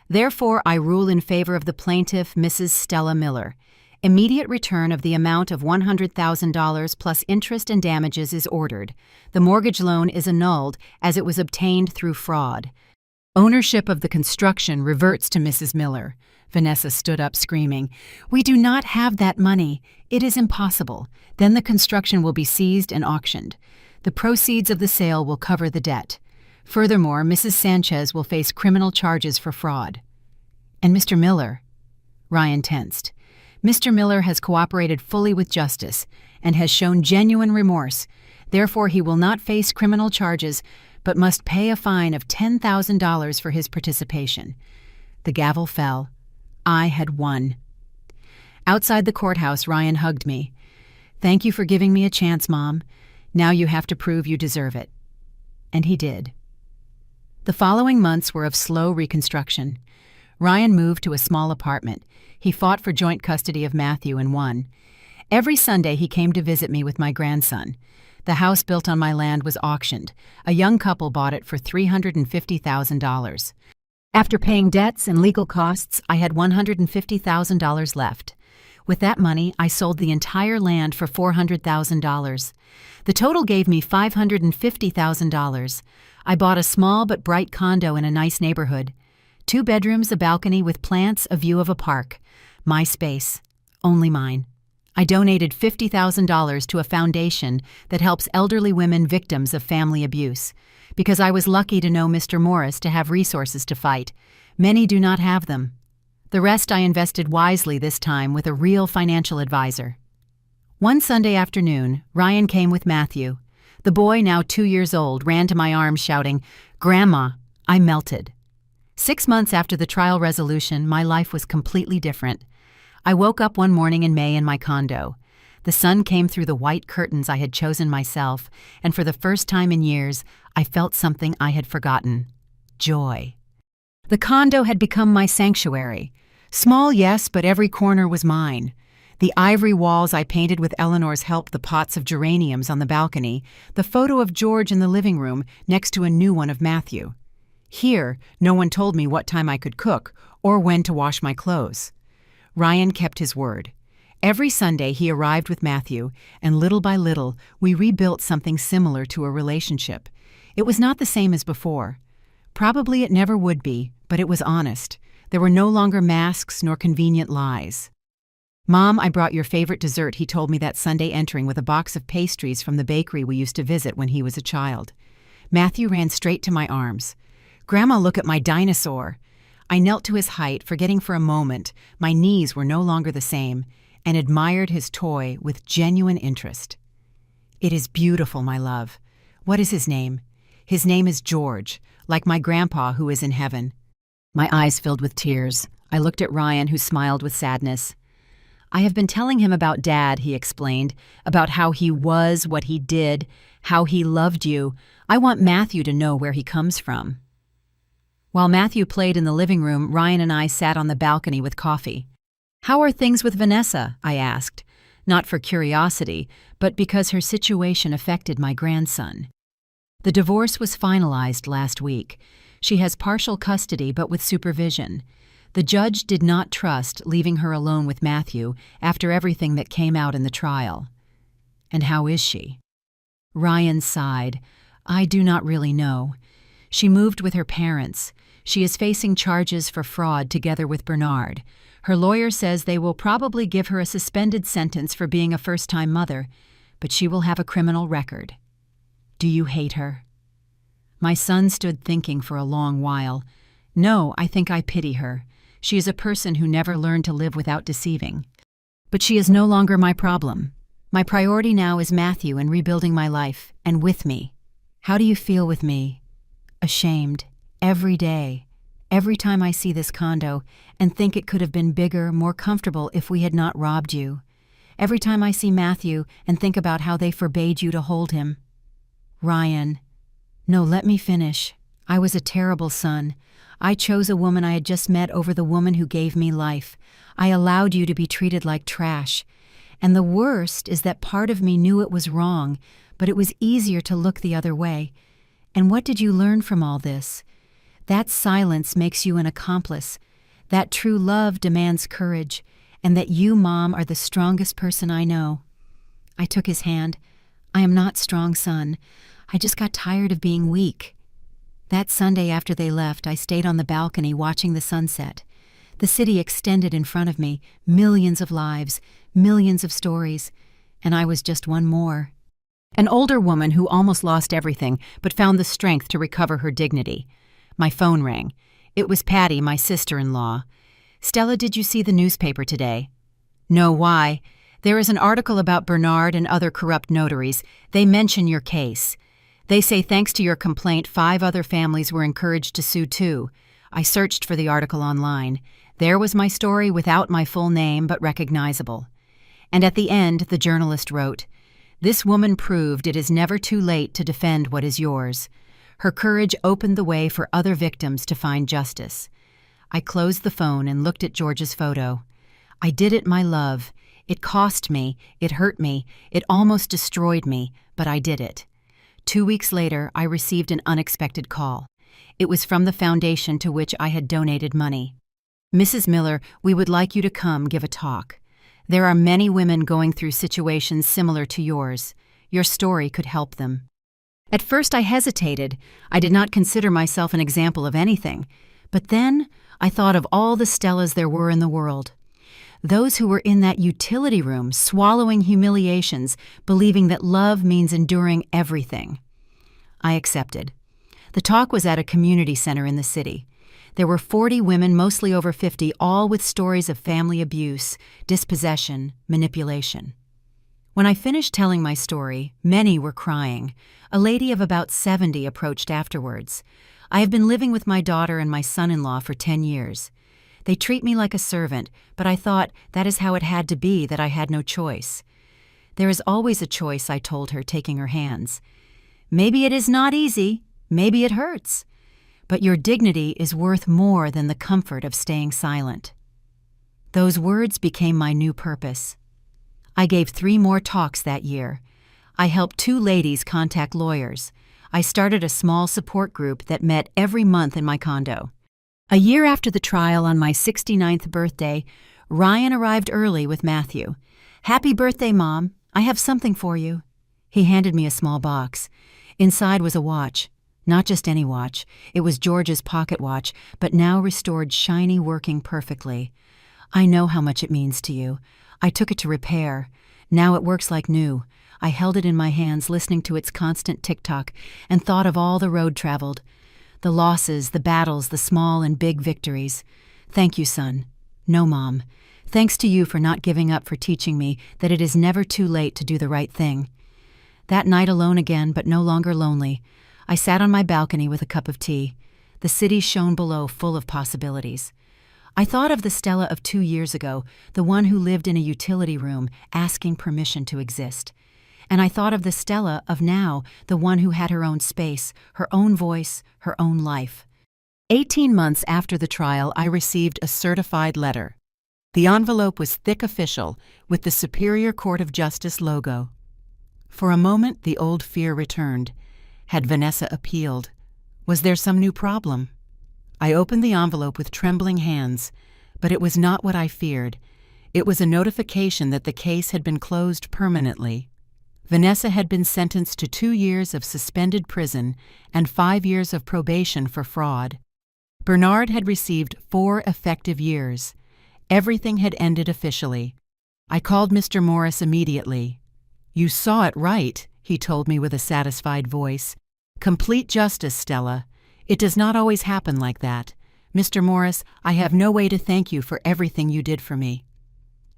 "Therefore, I rule in favor of the plaintiff, Mrs. Stella Miller. Immediate return of the amount of $100,000 plus interest and damages is ordered. The mortgage loan is annulled as it was obtained through fraud. Ownership of the construction reverts to Mrs. Miller." Vanessa stood up screaming, "We do not have that money. It is impossible. Then the construction will be seized and auctioned. The proceeds of the sale will cover the debt. Furthermore, Mrs. Sanchez will face criminal charges for fraud." "And Mr. Miller?" Ryan tensed. "Mr. Miller has cooperated fully with justice and has shown genuine remorse. Therefore, he will not face criminal charges, but must pay a fine of $10,000 for his participation." The gavel fell. I had won. Outside the courthouse, Ryan hugged me. "Thank you for giving me a chance, Mom. Now you have to prove you deserve it." And he did. The following months were of slow reconstruction. Ryan moved to a small apartment. He fought for joint custody of Matthew and won. Every Sunday he came to visit me with my grandson. The house built on my land was auctioned. A young couple bought it for $350,000. After paying debts and legal costs, I had $150,000 left. With that money, I sold the entire land for $400,000. The total gave me $550,000. I bought a small but bright condo in a nice neighborhood. 2 bedrooms, a balcony with plants, a view of a park. My space. Only mine. I donated $50,000 to a foundation that helps elderly women victims of family abuse, because I was lucky to know Mr. Morris to have resources to fight. Many do not have them. The rest I invested wisely this time with a real financial advisor. One Sunday afternoon, Ryan came with Matthew. The boy, now 2 years old, ran to my arms shouting, "Grandma!" I melted. 6 months after the trial resolution, my life was completely different. I woke up one morning in May in my condo. The sun came through the white curtains I had chosen myself, and for the first time in years, I felt something I had forgotten: joy. The condo had become my sanctuary. Small, yes, but every corner was mine. The ivory walls I painted with Eleanor's help, the pots of geraniums on the balcony, the photo of George in the living room next to a new one of Matthew. Here, no one told me what time I could cook or when to wash my clothes. Ryan kept his word. Every Sunday he arrived with Matthew, and little by little we rebuilt something similar to a relationship. It was not the same as before. Probably it never would be, but it was honest. There were no longer masks nor convenient lies. "Mom, I brought your favorite dessert," he told me that Sunday, entering with a box of pastries from the bakery we used to visit when he was a child. Matthew ran straight to my arms. "Grandma, look at my dinosaur." I knelt to his height, forgetting for a moment my knees were no longer the same, and admired his toy with genuine interest. "It is beautiful, my love. What is his name?" "His name is George, like my grandpa who is in heaven." My eyes filled with tears. I looked at Ryan, who smiled with sadness. "I have been telling him about Dad," he explained, "about how he was, what he did, how he loved you. I want Matthew to know where he comes from." While Matthew played in the living room, Ryan and I sat on the balcony with coffee. "How are things with Vanessa?" I asked, not for curiosity, but because her situation affected my grandson. The divorce was finalized last week. She has partial custody but with supervision. The judge did not trust leaving her alone with Matthew after everything that came out in the trial. "And how is she?" Ryan sighed. "I do not really know. She moved with her parents. She is facing charges for fraud together with Bernard. Her lawyer says they will probably give her a suspended sentence for being a first-time mother, but she will have a criminal record." "Do you hate her?" My son stood thinking for a long while. "No, I think I pity her. She is a person who never learned to live without deceiving. But she is no longer my problem. My priority now is Matthew and rebuilding my life, and with me." "How do you feel with me?" "Ashamed. Every day. Every time I see this condo and think it could have been bigger, more comfortable if we had not robbed you. Every time I see Matthew and think about how they forbade you to hold him." "Ryan." "No, let me finish. I was a terrible son. I chose a woman I had just met over the woman who gave me life. I allowed you to be treated like trash. And the worst is that part of me knew it was wrong, but it was easier to look the other way. And what did you learn from all this? That silence makes you an accomplice. That true love demands courage, and that you, Mom, are the strongest person I know." I took his hand. "I am not strong, son. I just got tired of being weak." That Sunday after they left, I stayed on the balcony watching the sunset. The city extended in front of me, millions of lives, millions of stories, and I was just one more. An older woman who almost lost everything but found the strength to recover her dignity. My phone rang. It was Patty, my sister-in-law. "Stella, did you see the newspaper today?" "No, why?" "There is an article about Bernard and other corrupt notaries. They mention your case. They say thanks to your complaint, 5 other families were encouraged to sue too." I searched for the article online. There was my story without my full name, but recognizable. And at the end, the journalist wrote, "This woman proved it is never too late to defend what is yours. Her courage opened the way for other victims to find justice." I closed the phone and looked at George's photo. "I did it, my love. It cost me, it hurt me, it almost destroyed me, but I did it." 2 weeks later, I received an unexpected call. It was from the foundation to which I had donated money. "Mrs. Miller, we would like you to come give a talk." There are many women going through situations similar to yours. Your story could help them. At first I hesitated. I did not consider myself an example of anything. But then I thought of all the Stellas there were in the world. Those who were in that utility room, swallowing humiliations, believing that love means enduring everything. I accepted. The talk was at a community center in the city. There were 40 women, mostly over 50, all with stories of family abuse, dispossession, manipulation. When I finished telling my story, many were crying. A lady of about 70 approached afterwards. I have been living with my daughter and my son-in-law for 10 years. They treat me like a servant, but I thought that is how it had to be, that I had no choice. There is always a choice, I told her, taking her hands. Maybe it is not easy, maybe it hurts. But your dignity is worth more than the comfort of staying silent. Those words became my new purpose. I gave 3 more talks that year. I helped 2 ladies contact lawyers. I started a small support group that met every month in my condo. A year after the trial, on my 69th birthday, Ryan arrived early with Matthew. "Happy birthday, Mom. I have something for you." He handed me a small box. Inside was a watch. Not just any watch. It was George's pocket watch, but now restored, shiny, working perfectly. "I know how much it means to you. I took it to repair. Now it works like new." I held it in my hands, listening to its constant tick-tock, and thought of all the road traveled. The losses, the battles, the small and big victories. "Thank you, son." "No, Mom. Thanks to you for not giving up, for teaching me that it is never too late to do the right thing." That night, alone again, but no longer lonely, I sat on my balcony with a cup of tea. The city shone below, full of possibilities. I thought of the Stella of 2 years ago, the one who lived in a utility room, asking permission to exist. And I thought of the Stella of now, the one who had her own space, her own voice, her own life. 18 months after the trial, I received a certified letter. The envelope was thick, official, with the Superior Court of Justice logo. For a moment, the old fear returned. Had Vanessa appealed? Was there some new problem? I opened the envelope with trembling hands, but it was not what I feared. It was a notification that the case had been closed permanently. Vanessa had been sentenced to 2 years of suspended prison and 5 years of probation for fraud. Bernard had received 4 effective years. Everything had ended officially. I called Mr. Morris immediately. "You saw it right," he told me with a satisfied voice. "Complete justice, Stella. It does not always happen like that. Mr. Morris, I have no way to thank you for everything you did for me."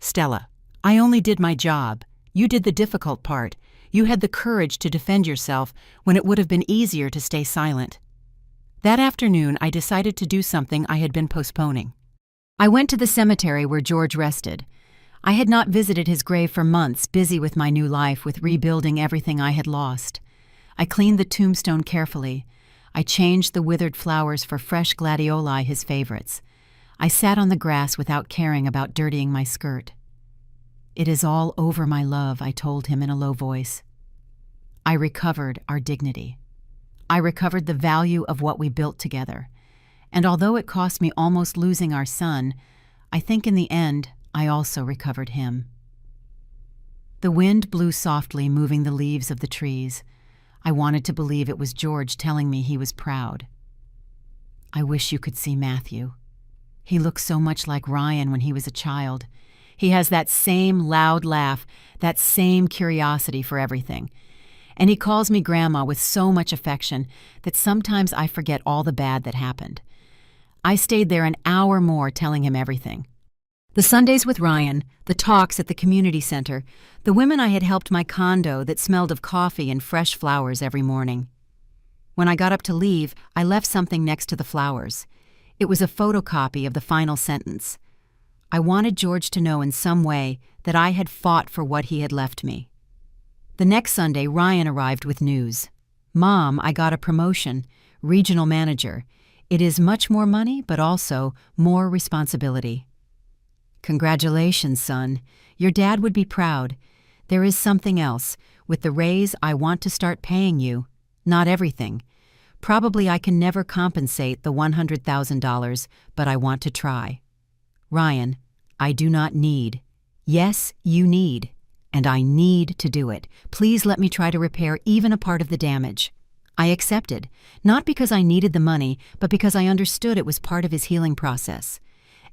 "Stella, I only did my job. You did the difficult part. You had the courage to defend yourself when it would have been easier to stay silent." That afternoon, I decided to do something I had been postponing. I went to the cemetery where George rested. I had not visited his grave for months, busy with my new life, with rebuilding everything I had lost. I cleaned the tombstone carefully. I changed the withered flowers for fresh gladioli, his favorites. I sat on the grass without caring about dirtying my skirt. "It is all over, my love," I told him in a low voice. I recovered our dignity. I recovered the value of what we built together. And although it cost me almost losing our son, I think in the end, I also recovered him. The wind blew softly, moving the leaves of the trees. I wanted to believe it was George telling me he was proud. I wish you could see Matthew. He looks so much like Ryan when he was a child. He has that same loud laugh, that same curiosity for everything. And he calls me Grandma with so much affection that sometimes I forget all the bad that happened. I stayed there an hour more telling him everything. The Sundays with Ryan, the talks at the community center, the women I had helped my condo that smelled of coffee and fresh flowers every morning. When I got up to leave, I left something next to the flowers. It was a photocopy of the final sentence. I wanted George to know in some way that I had fought for what he had left me. The next Sunday, Ryan arrived with news. "Mom, I got a promotion, regional manager. It is much more money, but also more responsibility." "Congratulations, son. Your dad would be proud. There is something else. With the raise, I want to start paying you. Not everything. Probably I can never compensate the $100,000, but I want to try. Ryan, I do not need Yes, you need. And I need to do it. Please let me try to repair even a part of the damage. I accepted, not because I needed the money, but because I understood it was part of his healing process.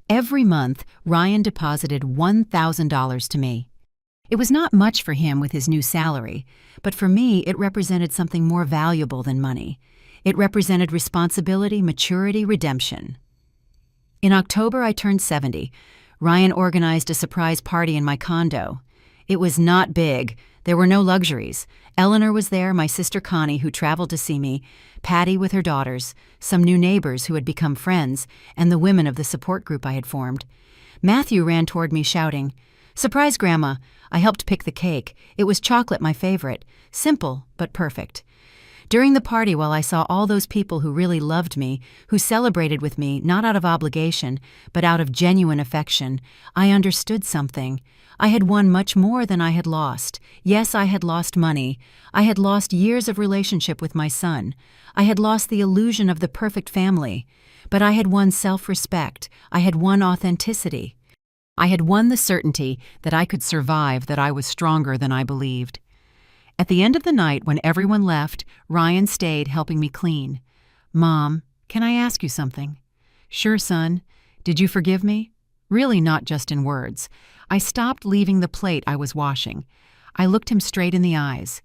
Every month, Ryan deposited $1,000 to me. It was not much for him with his new salary, but for me it represented something more valuable than money. It represented responsibility, maturity, redemption. In October, I turned 70. Ryan organized a surprise party in my condo. It was not big. There were no luxuries. Eleanor was there, my sister Connie, who traveled to see me, Patty with her daughters, some new neighbors who had become friends, and the women of the support group I had formed. Matthew ran toward me shouting, "Surprise, Grandma!" I helped pick the cake. It was chocolate, my favorite. Simple, but perfect. During the party, while I saw all those people who really loved me, who celebrated with me not out of obligation, but out of genuine affection, I understood something. I had won much more than I had lost. Yes, I had lost money. I had lost years of relationship with my son. I had lost the illusion of the perfect family. But I had won self-respect. I had won authenticity. I had won the certainty that I could survive, that I was stronger than I believed. At the end of the night, when everyone left, Ryan stayed helping me clean. "Mom, can I ask you something?" "Sure, son. Did you forgive me?" Really not just in words. I stopped leaving the plate I was washing. I looked him straight in the eyes.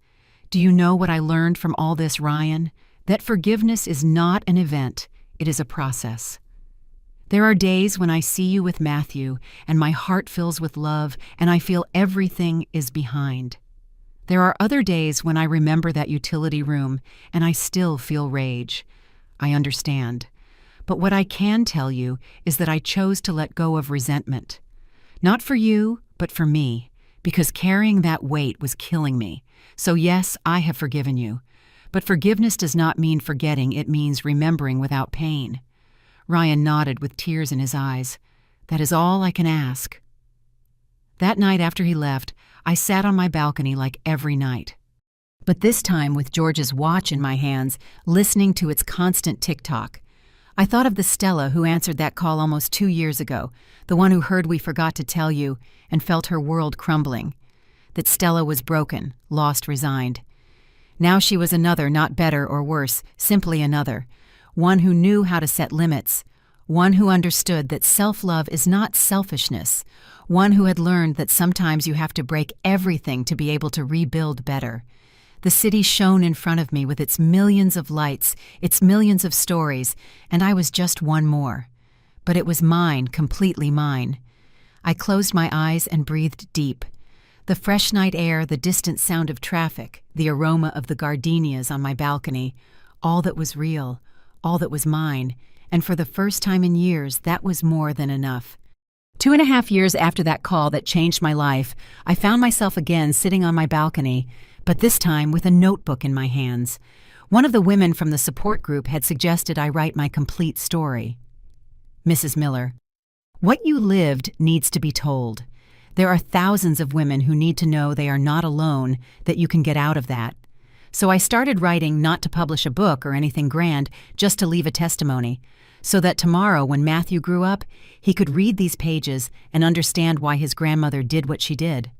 "Do you know what I learned from all this, Ryan? That forgiveness is not an event. It is a process. There are days when I see you with Matthew, and my heart fills with love, and I feel everything is behind. There are other days when I remember that utility room, and I still feel rage. I understand. But what I can tell you is that I chose to let go of resentment. Not for you, but for me, because carrying that weight was killing me. So yes, I have forgiven you. But forgiveness does not mean forgetting, it means remembering without pain." Ryan nodded with tears in his eyes. "That is all I can ask." That night after he left, I sat on my balcony like every night. But this time with George's watch in my hands, listening to its constant tick-tock. I thought of the Stella who answered that call almost 2 years ago, the one who heard we forgot to tell you and felt her world crumbling. That Stella was broken, lost, resigned. Now she was another, not better or worse, simply another. One who knew how to set limits. One who understood that self-love is not selfishness. One who had learned that sometimes you have to break everything to be able to rebuild better. The city shone in front of me with its millions of lights, its millions of stories, and I was just one more. But it was mine, completely mine. I closed my eyes and breathed deep. The fresh night air, the distant sound of traffic, the aroma of the gardenias on my balcony, all that was real, all that was mine, and for the first time in years, that was more than enough. 2.5 years after that call that changed my life, I found myself again sitting on my balcony, but this time with a notebook in my hands. One of the women from the support group had suggested I write my complete story. Mrs. Miller, what you lived needs to be told. There are thousands of women who need to know they are not alone, that you can get out of that. So I started writing not to publish a book or anything grand, just to leave a testimony, so that tomorrow when Matthew grew up, he could read these pages and understand why his grandmother did what she did.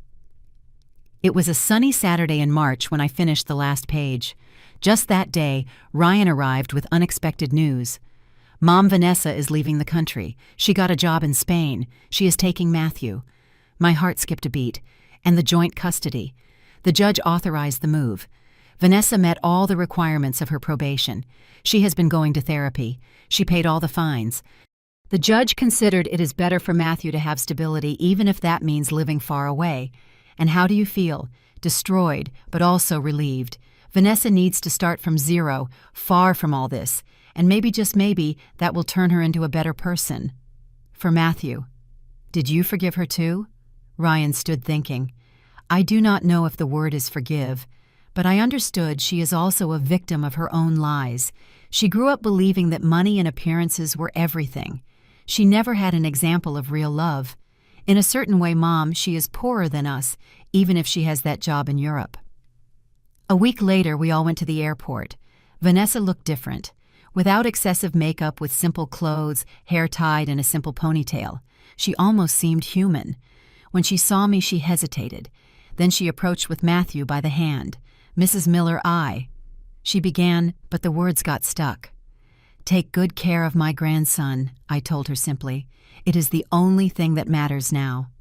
It was a sunny Saturday in March when I finished the last page. Just that day, Ryan arrived with unexpected news. Mom Vanessa is leaving the country. She got a job in Spain. She is taking Matthew. My heart skipped a beat. And the joint custody. The judge authorized the move. Vanessa met all the requirements of her probation. She has been going to therapy. She paid all the fines. The judge considered it is better for Matthew to have stability, even if that means living far away. And how do you feel? Destroyed, but also relieved. Vanessa needs to start from zero, far from all this, and maybe, just maybe, that will turn her into a better person. For Matthew. Did you forgive her too? Ryan stood thinking. I do not know if the word is forgive, but I understood she is also a victim of her own lies. She grew up believing that money and appearances were everything. She never had an example of real love. In a certain way, Mom, she is poorer than us, even if she has that job in Europe. A week later, we all went to the airport. Vanessa looked different, without excessive makeup, with simple clothes, hair tied in a simple ponytail. She almost seemed human. When she saw me, she hesitated. Then she approached with Matthew by the hand. "Mrs. Miller, I." She began, but the words got stuck. "Take good care of my grandson," I told her simply. "It is the only thing that matters now."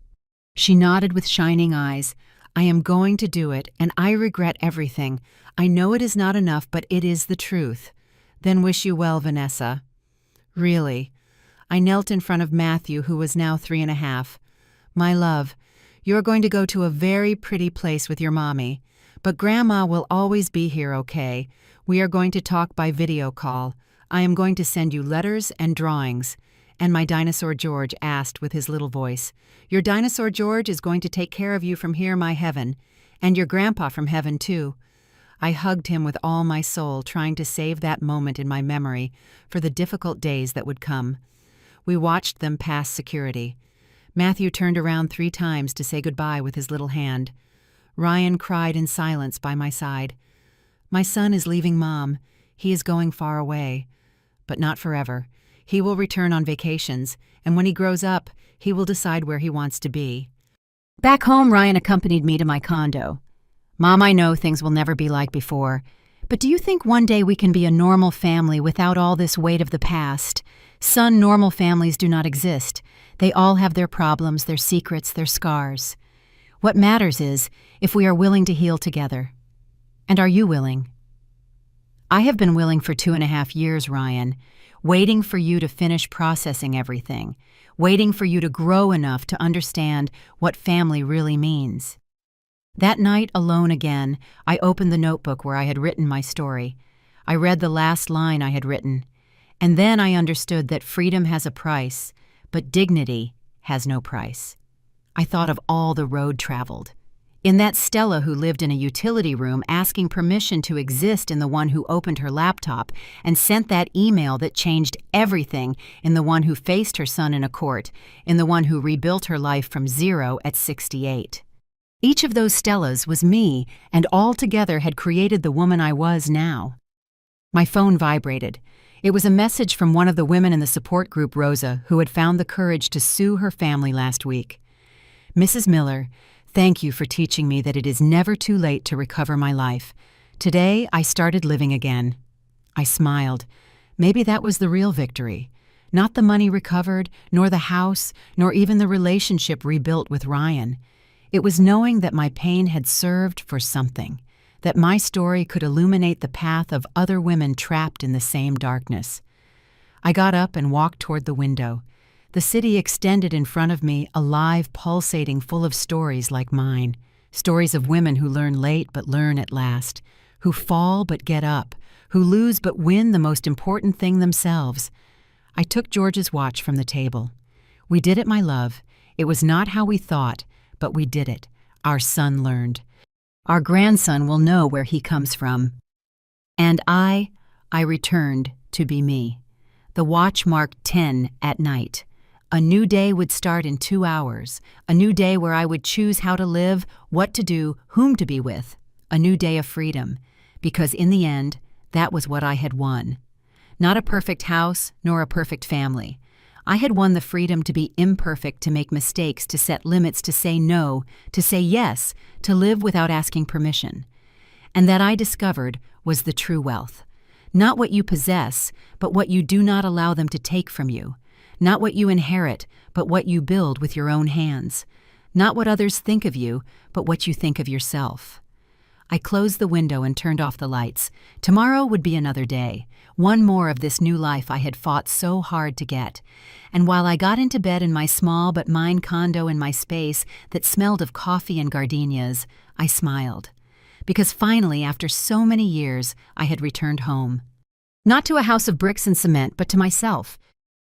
She nodded with shining eyes. "I am going to do it, and I regret everything. I know it is not enough, but it is the truth." "Then wish you well, Vanessa." "Really?" I knelt in front of Matthew, who was now 3.5. "My love, you are going to go to a very pretty place with your mommy, but Grandma will always be here, okay? We are going to talk by video call. I am going to send you letters and drawings." And my dinosaur George asked with his little voice, "Your dinosaur George is going to take care of you from here, my heaven, and your grandpa from heaven, too." I hugged him with all my soul, trying to save that moment in my memory for the difficult days that would come. We watched them pass security. Matthew turned around 3 times to say goodbye with his little hand. Ryan cried in silence by my side. "My son is leaving Mom. He is going far away. But not forever. He will return on vacations, and when he grows up, he will decide where he wants to be." Back home, Ryan accompanied me to my condo. "Mom, I know things will never be like before, but do you think one day we can be a normal family without all this weight of the past? Son, normal families do not exist. They all have their problems, their secrets, their scars. What matters is if we are willing to heal together. And are you willing?" "I have been willing for 2.5 years, Ryan, waiting for you to finish processing everything, waiting for you to grow enough to understand what family really means." That night, alone again, I opened the notebook where I had written my story. I read the last line I had written, and then I understood that freedom has a price, but dignity has no price. I thought of all the road traveled. In that Stella who lived in a utility room asking permission to exist in the one who opened her laptop and sent that email that changed everything, in the one who faced her son in a court, in the one who rebuilt her life from 0 at 68. Each of those Stellas was me, and all together had created the woman I was now. My phone vibrated. It was a message from one of the women in the support group, Rosa, who had found the courage to sue her family last week. "Mrs. Miller, thank you for teaching me that it is never too late to recover my life. Today, I started living again." I smiled. Maybe that was the real victory. Not the money recovered, nor the house, nor even the relationship rebuilt with Ryan. It was knowing that my pain had served for something, that my story could illuminate the path of other women trapped in the same darkness. I got up and walked toward the window. The city extended in front of me, alive, pulsating, full of stories like mine. Stories of women who learn late but learn at last, who fall but get up, who lose but win the most important thing themselves. I took George's watch from the table. "We did it, my love. It was not how we thought, but we did it. Our son learned. Our grandson will know where he comes from." And I returned to be me. The watch marked 10 at night. A new day would start in 2 hours, a new day where I would choose how to live, what to do, whom to be with, a new day of freedom, because in the end, that was what I had won. Not a perfect house, nor a perfect family. I had won the freedom to be imperfect, to make mistakes, to set limits, to say no, to say yes, to live without asking permission. And that I discovered was the true wealth. Not what you possess, but what you do not allow them to take from you. Not what you inherit, but what you build with your own hands. Not what others think of you, but what you think of yourself. I closed the window and turned off the lights. Tomorrow would be another day, one more of this new life I had fought so hard to get. And while I got into bed in my small but mine condo in my space that smelled of coffee and gardenias, I smiled. Because finally, after so many years, I had returned home. Not to a house of bricks and cement, but to myself,